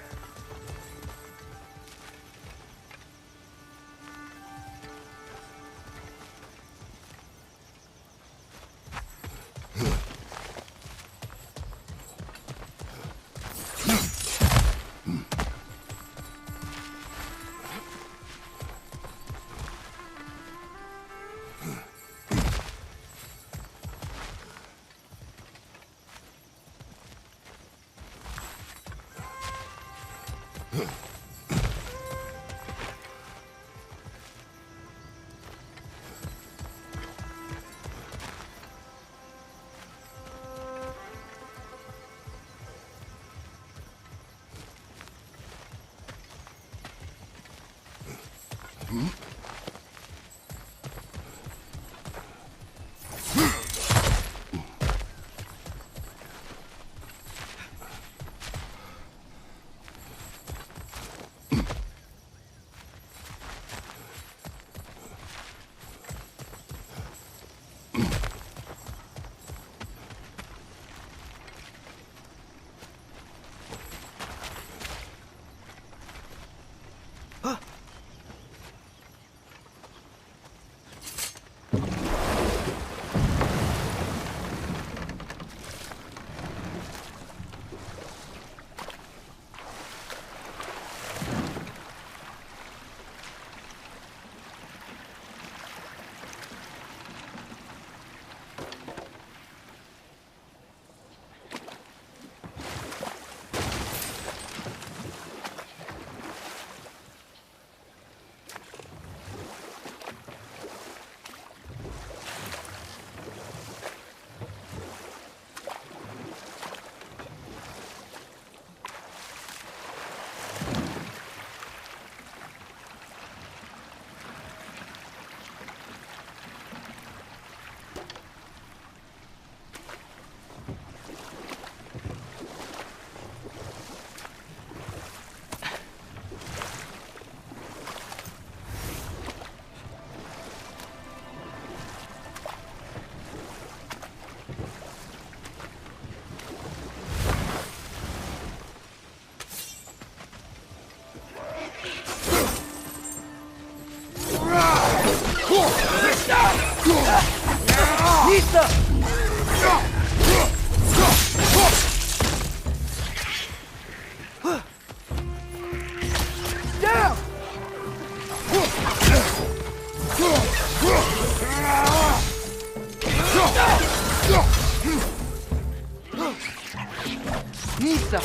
Nisa!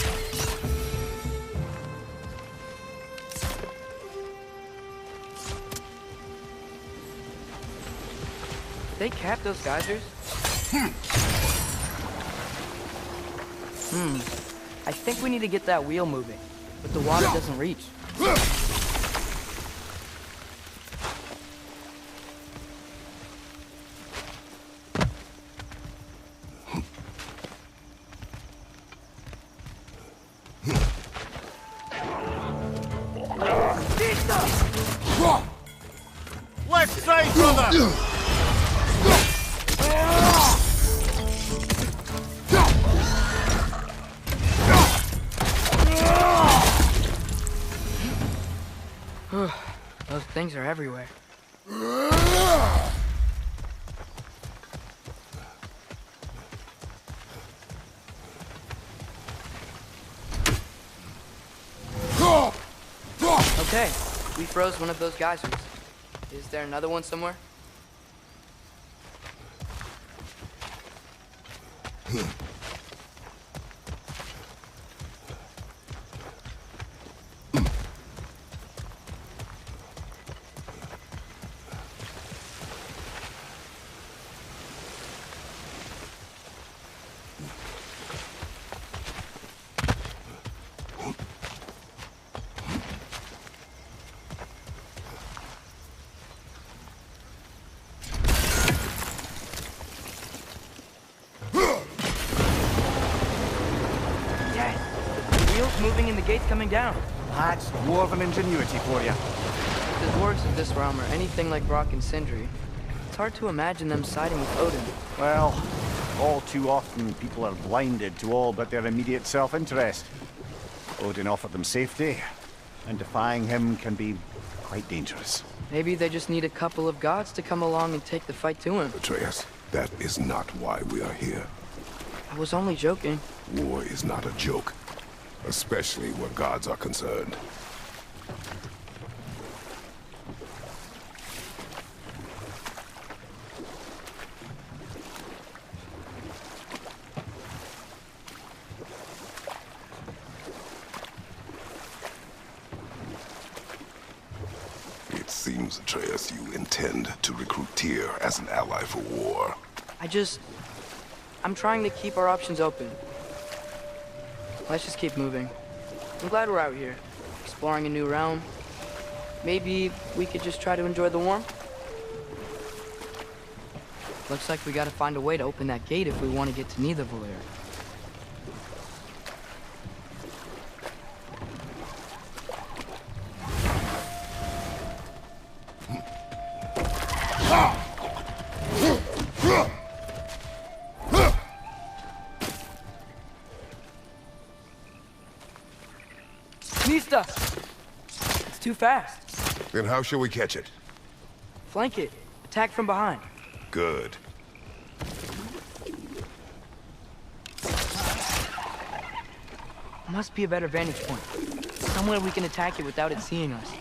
They cap those geysers? I think we need to get that wheel moving, but the water doesn't reach.
Left side, brother!
Those things are everywhere. Okay, we froze one of those geysers. Is there another one somewhere? Moving and the gate's coming down.
That's dwarven ingenuity for you.
If the dwarves of this realm are anything like Brock and Sindri, it's hard to imagine them siding with Odin.
Well, all too often people are blinded to all but their immediate self-interest. Odin offered them safety, and defying him can be quite dangerous.
Maybe they just need a couple of gods to come along and take the fight to him.
Atreus, that is not why we are here.
I was only joking.
War is not a joke, especially where gods are concerned. It seems, Atreus, you intend to recruit Tyr as an ally for war.
I'm trying to keep our options open. Let's just keep moving. I'm glad we're out here, exploring a new realm. Maybe we could just try to enjoy the warmth? Looks like we gotta find a way to open that gate if we want to get to Nidavellir. Mista! It's too fast.
Then how shall we catch it?
Flank it. Attack from behind.
Good.
Must be a better vantage point. Somewhere we can attack it without it seeing us.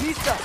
Mista!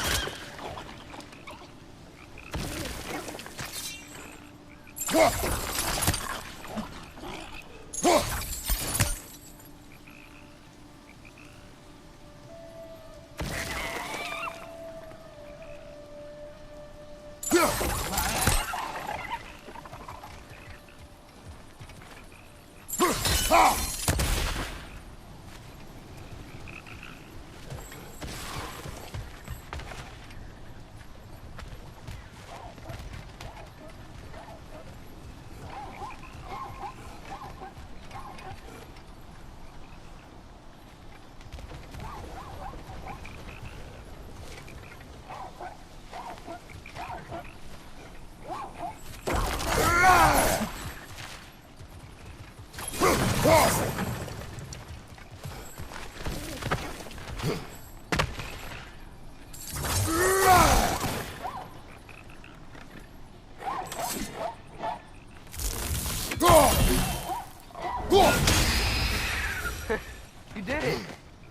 You did it!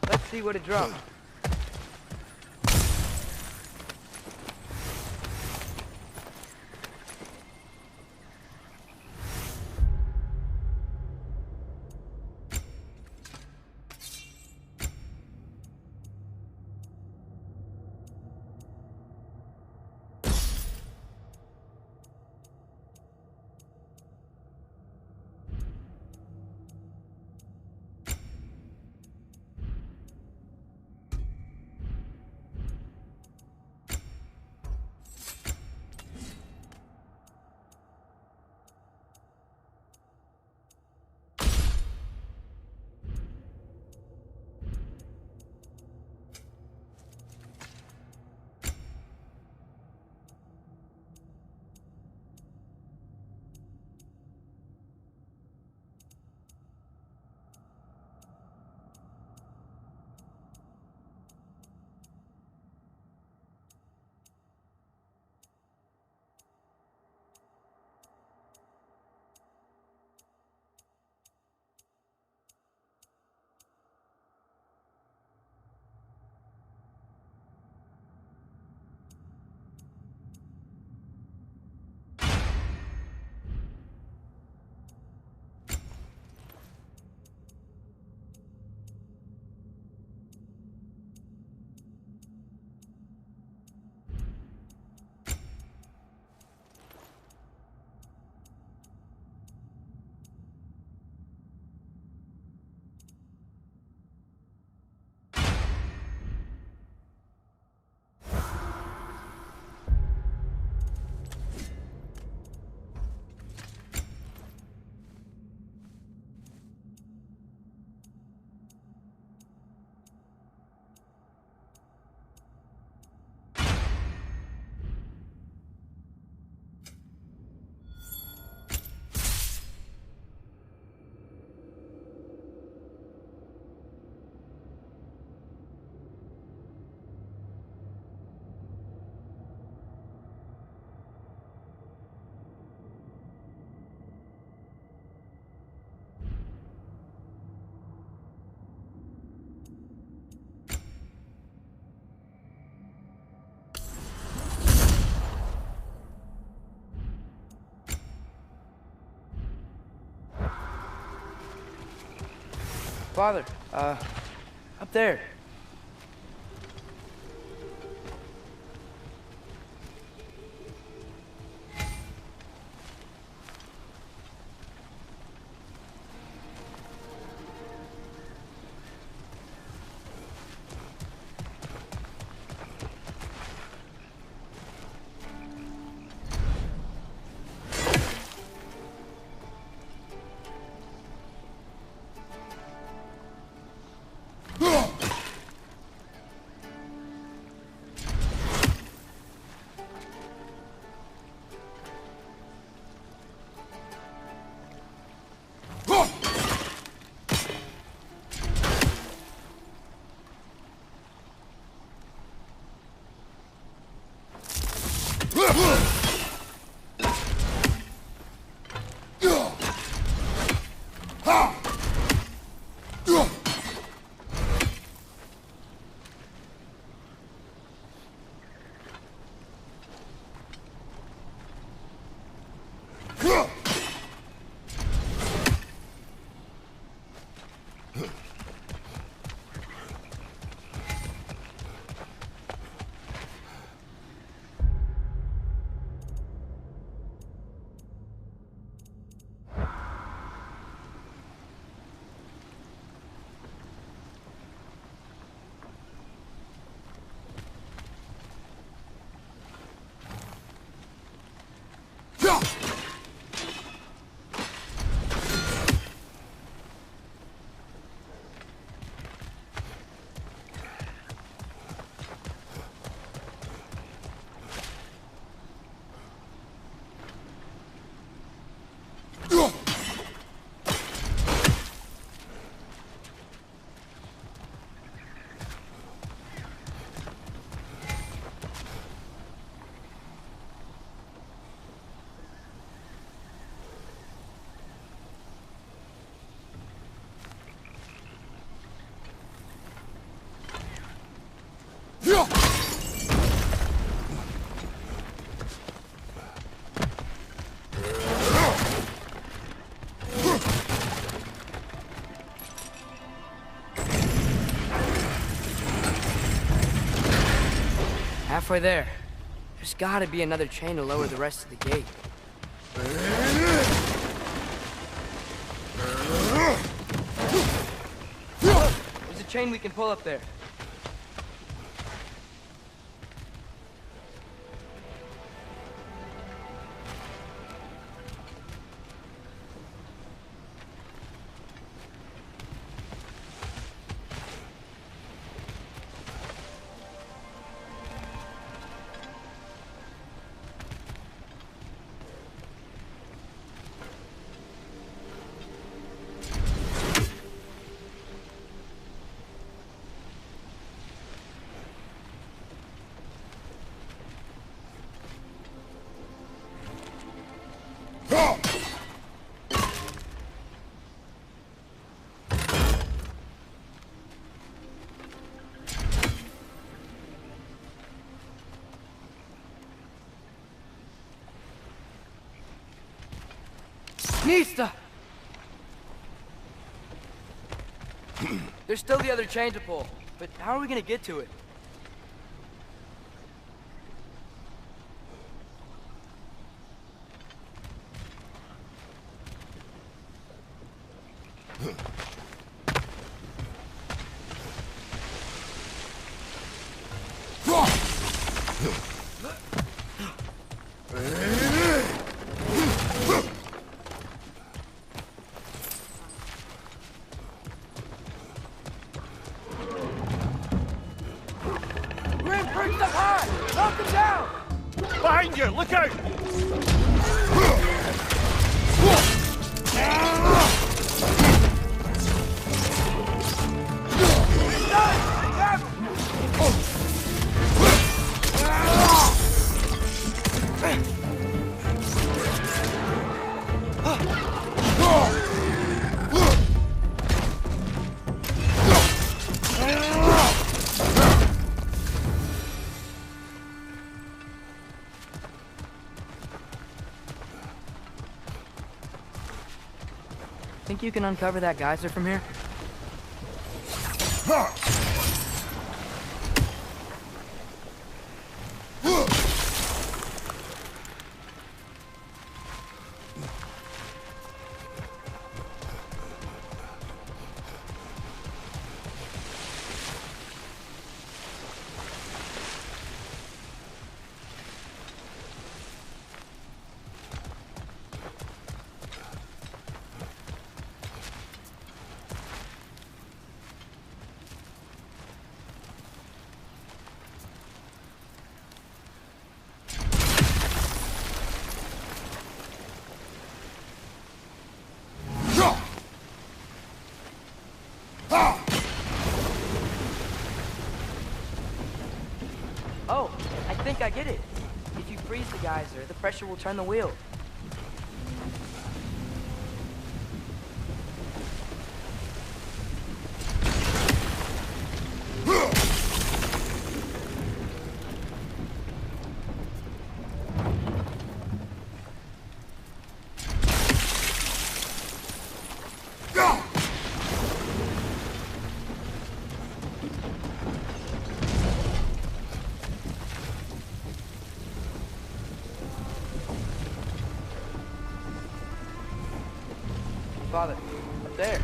Let's see what it dropped. Father, up there. Halfway there. There's gotta be another chain to lower the rest of the gate. There's a chain we can pull up there. Nista! There's still the other chain to pull, but how are we gonna get to it? Perched up high! Knock them down!
Behind you! Look out!
Think you can uncover that geyser from here? Oh, I think I get it. If you freeze the geyser, the pressure will turn the wheel. Father, up there.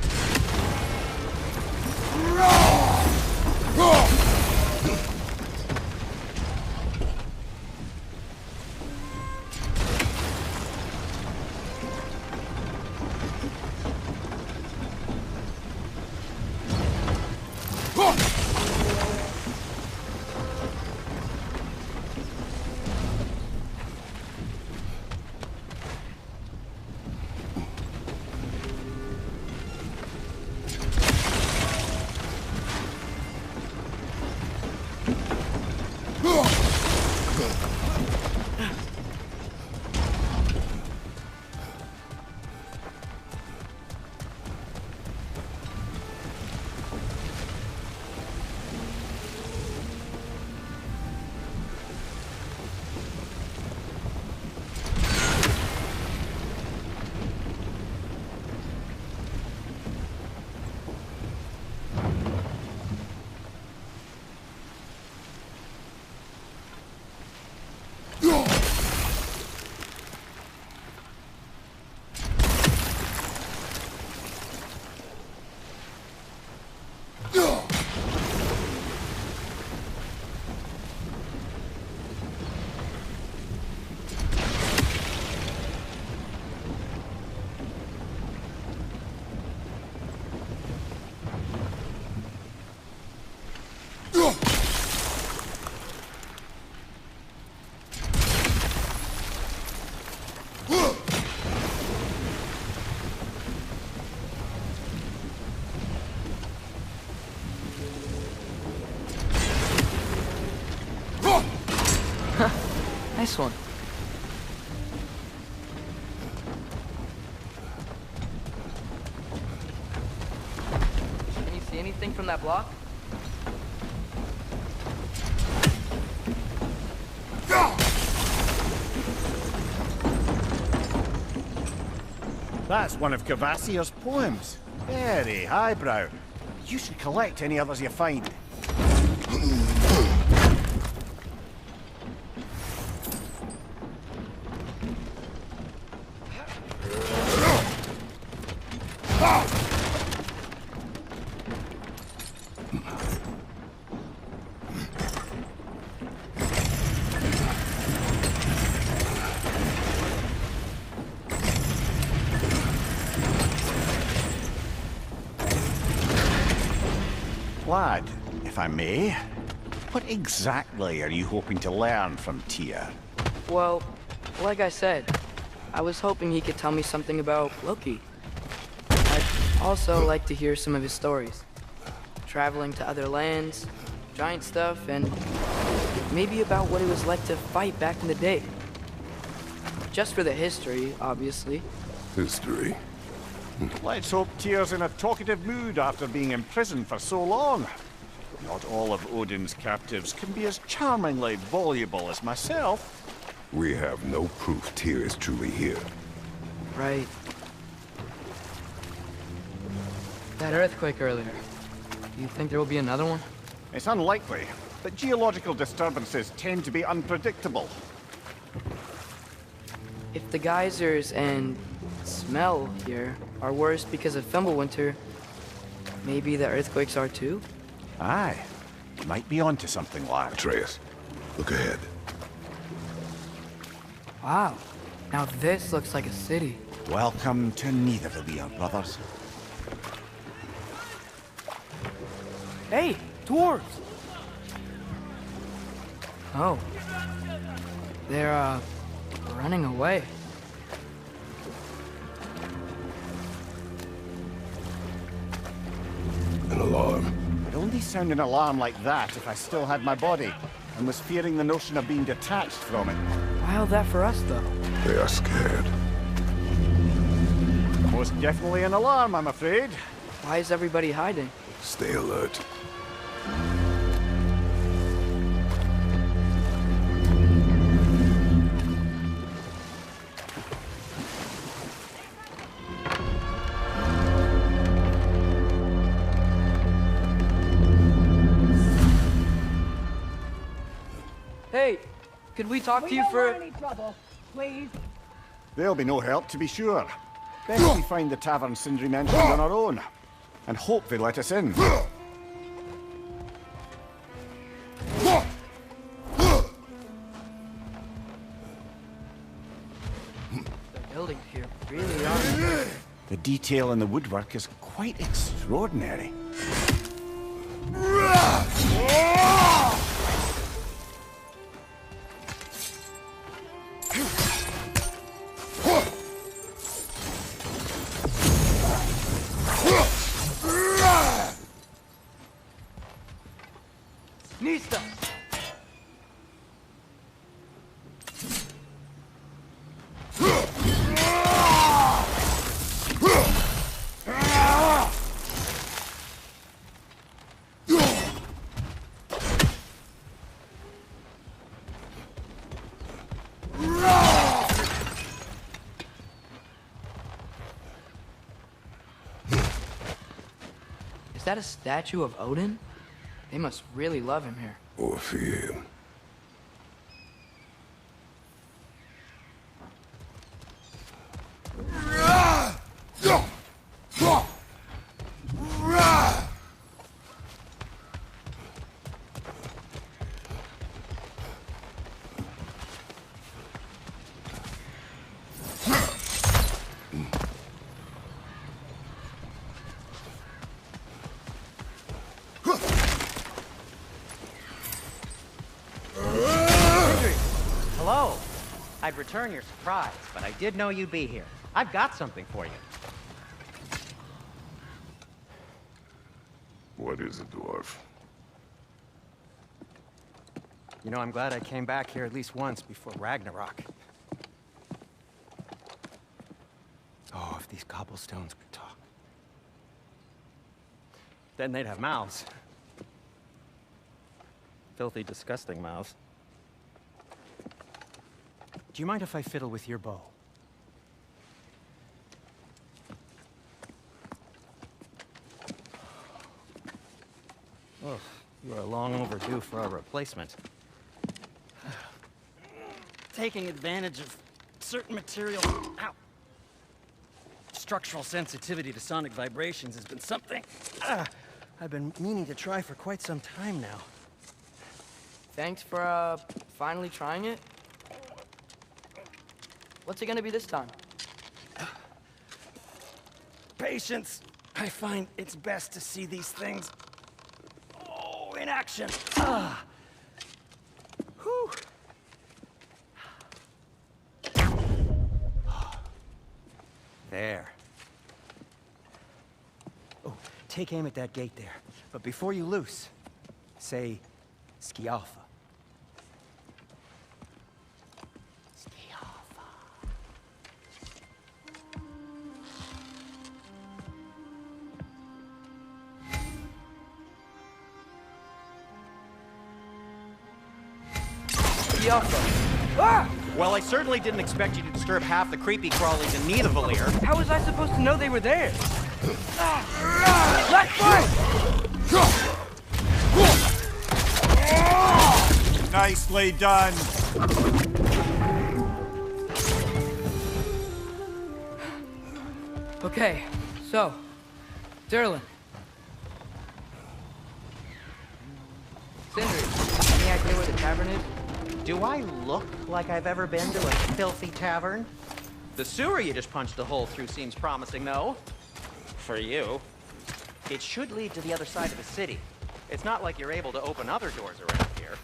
Nice one. Can you see anything from that block?
That's one of Cavassier's poems. Very highbrow. You should collect any others you find. Lad, if I may, what exactly are you hoping to learn from Tyr?
Well, like I said, I was hoping he could tell me something about Loki. I'd also like to hear some of his stories. Traveling to other lands, giant stuff, and maybe about what it was like to fight back in the day. Just for the history, obviously.
History.
Let's hope Tyr's in a talkative mood after being imprisoned for so long. Not all of Odin's captives can be as charmingly voluble as myself.
We have no proof Tyr is truly here.
Right. That earthquake earlier. Do you think there will be another one?
It's unlikely, but geological disturbances tend to be unpredictable.
If the geysers and smell here are worse because of Fimbulwinter, maybe the earthquakes are too?
Aye. Might be onto something, lad.
Atreus, look ahead.
Wow. Now this looks like a city.
Welcome to Neitherville, brothers.
Hey, dwarves! Oh. They're, running away.
An alarm.
I'd only sound an alarm like that if I still had my body, and was fearing the notion of being detached from it.
Wild that for us, though.
They are scared.
Most definitely an alarm, I'm afraid.
Why is everybody hiding?
Stay alert.
Hey, could we talk to you
don't
for...
want any trouble, please.
There'll be no help, to be sure. Best we find the tavern Sindri mentioned on our own, and hope they let us in.
The buildings here really are...
The detail in the woodwork is quite extraordinary.
Nista! Is that a statue of Odin? They must really love him here.
Or fear him.
Hello. I'd return your surprise, but I did know you'd be here. I've got something for you.
What is it, dwarf?
You know, I'm glad I came back here at least once before Ragnarok. Oh, if these cobblestones could talk. Then they'd have mouths. Filthy, disgusting mouths. Do you mind if I fiddle with your bow? Oh, you are long overdue for a replacement. Taking advantage of certain material... Ow! Structural sensitivity to sonic vibrations has been something I've been meaning to try for quite some time now.
Thanks for, finally trying it. What's it gonna be this time?
Patience. I find it's best to see these things, in action. Whew. There. Oh, take aim at that gate there. But before you loose, say, Skialfa.
Ah!
Well, I certainly didn't expect you to disturb half the creepy crawlies in Neitherville.
How was I supposed to know they were there? Left foot!
Nicely done.
Okay, so, Derlin. Sindri, any idea where the tavern is?
Do I look like I've ever been to a filthy tavern? The sewer you just punched a hole through seems promising, though. For you. It should lead to the other side of the city. It's not like you're able to open other doors around here.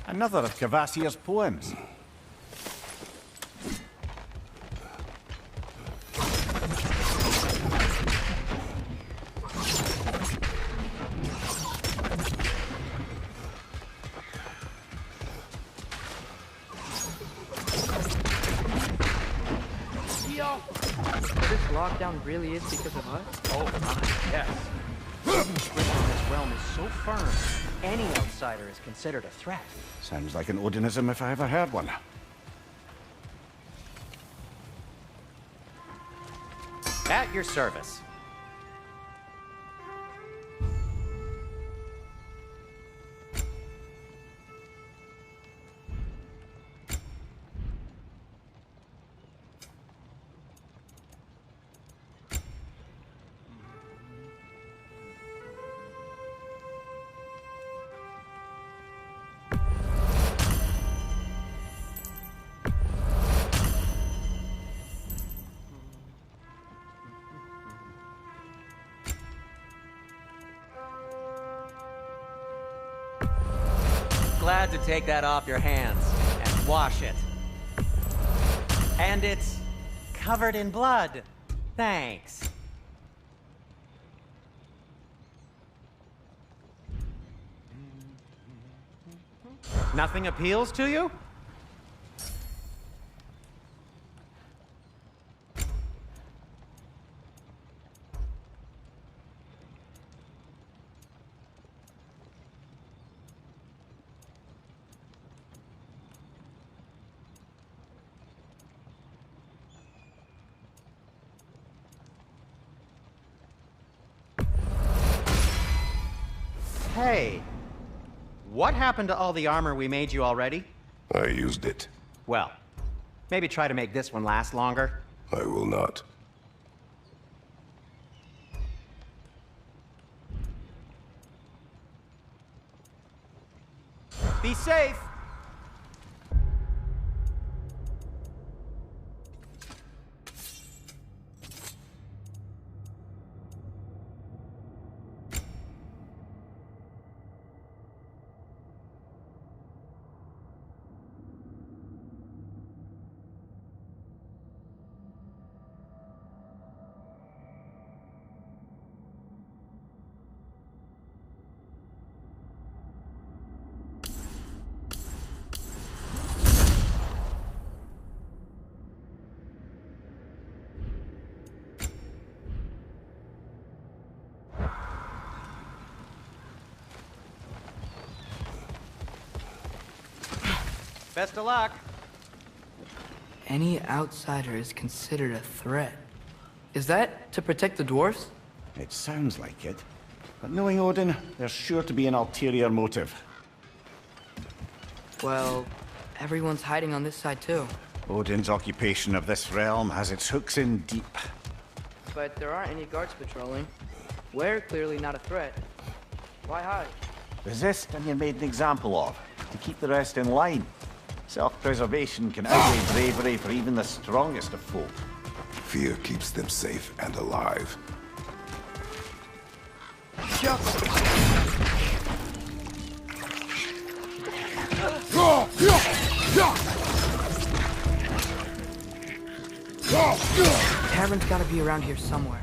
Another of Cavassier's poems.
This lockdown really is because of us?
Oh my, yes. Odin's grip on this realm is so firm, any outsider is considered a threat.
Sounds like an Odinism if I ever heard one.
At your service. Glad to take that off your hands and wash it. And it's covered in blood. Thanks. Nothing appeals to you? Hey, what happened to all the armor we made you already?
I used it.
Well, maybe try to make this one last longer.
I will not.
Be safe! Best of luck.
Any outsider is considered a threat. Is that to protect the dwarfs?
It sounds like it. But knowing Odin, there's sure to be an ulterior motive.
Well, everyone's hiding on this side too.
Odin's occupation of this realm has its hooks in deep.
But there aren't any guards patrolling. We're clearly not a threat. Why hide?
Resist and you're made an example of, to keep the rest in line. Self-preservation can outweigh bravery for even the strongest of folk.
Fear keeps them safe and alive.
The tavern's gotta be around here somewhere.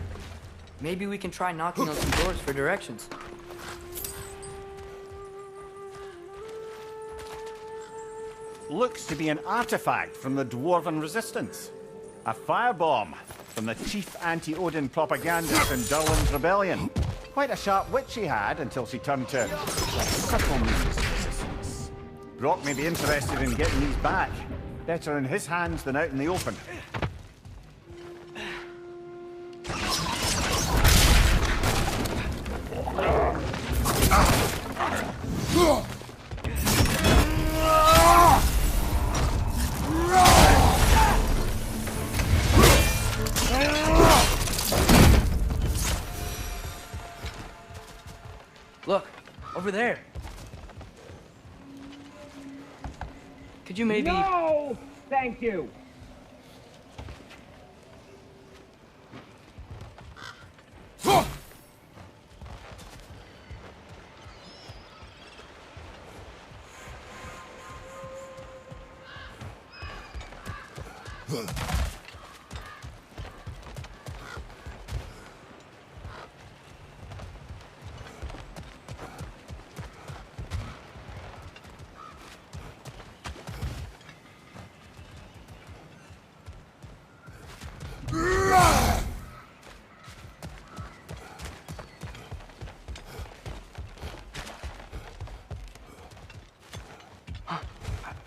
Maybe we can try knocking on some doors for directions.
Looks to be an artifact from the Dwarven Resistance. A firebomb from the chief anti-Odin propagandist in Durlin's rebellion. Quite a sharp wit she had until she turned to subtle means. Brock may be interested in getting these back. Better in his hands than out in the open.
Look, over there. Could you maybe...
No! Thank you!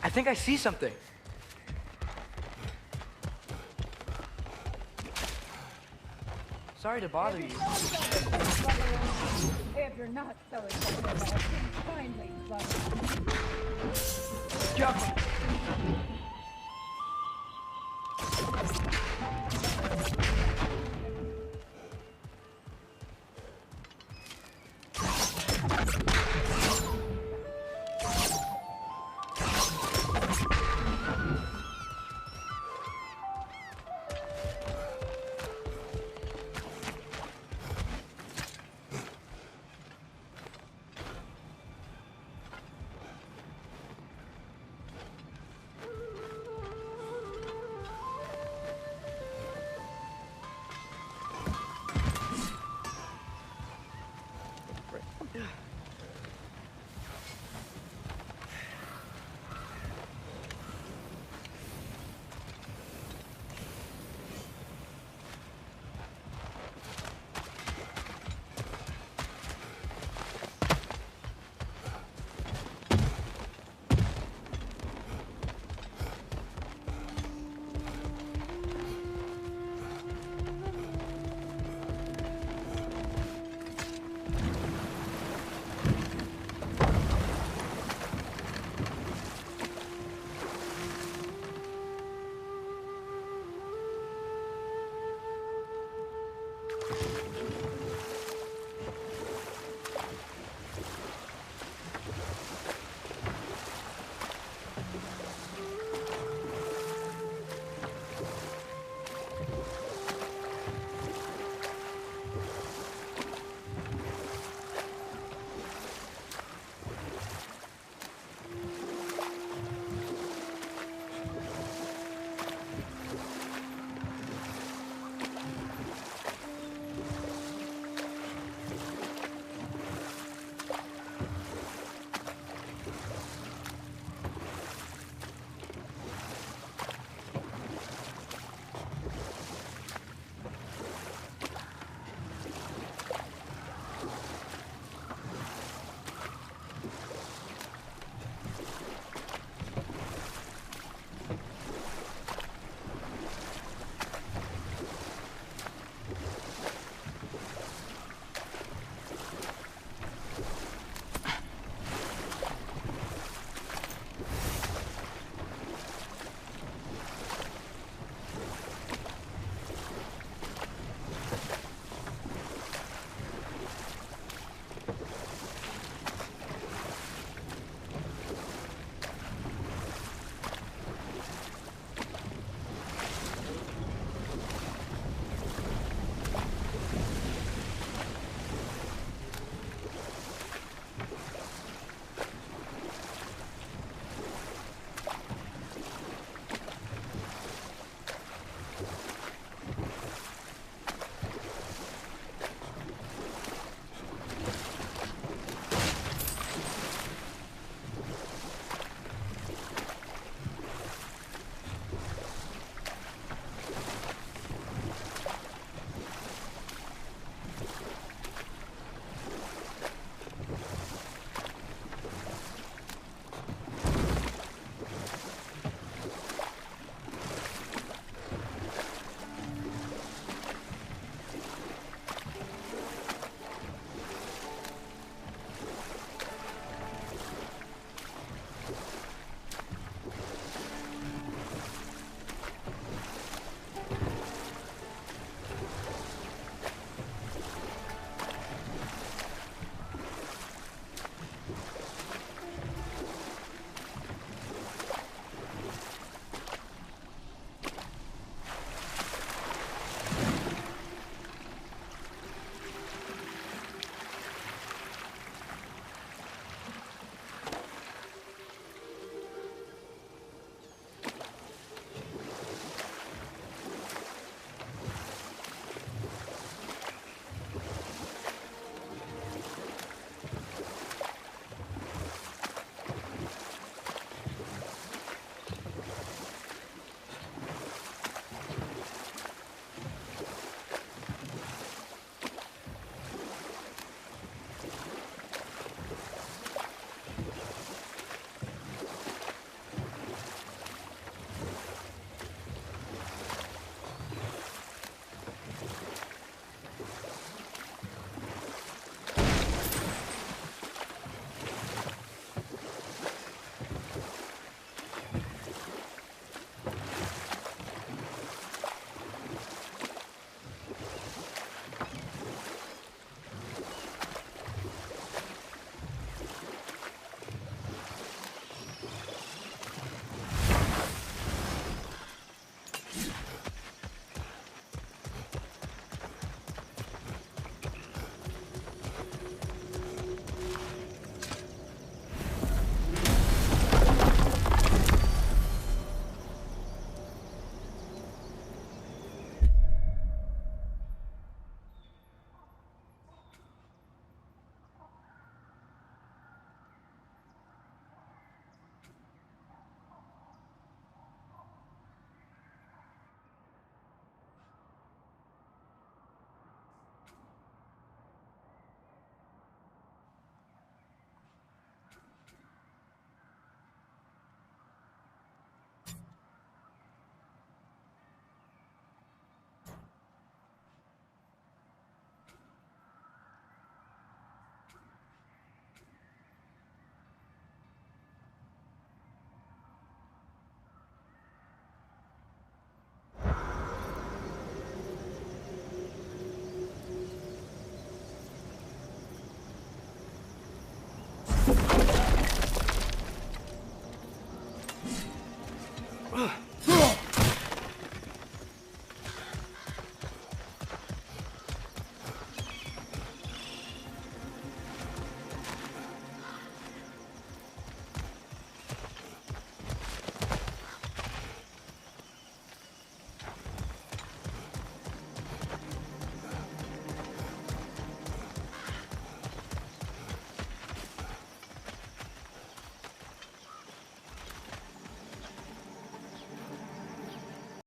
I think I see something. Sorry to bother you.
If you're not so excited about it, kindly,
Jump!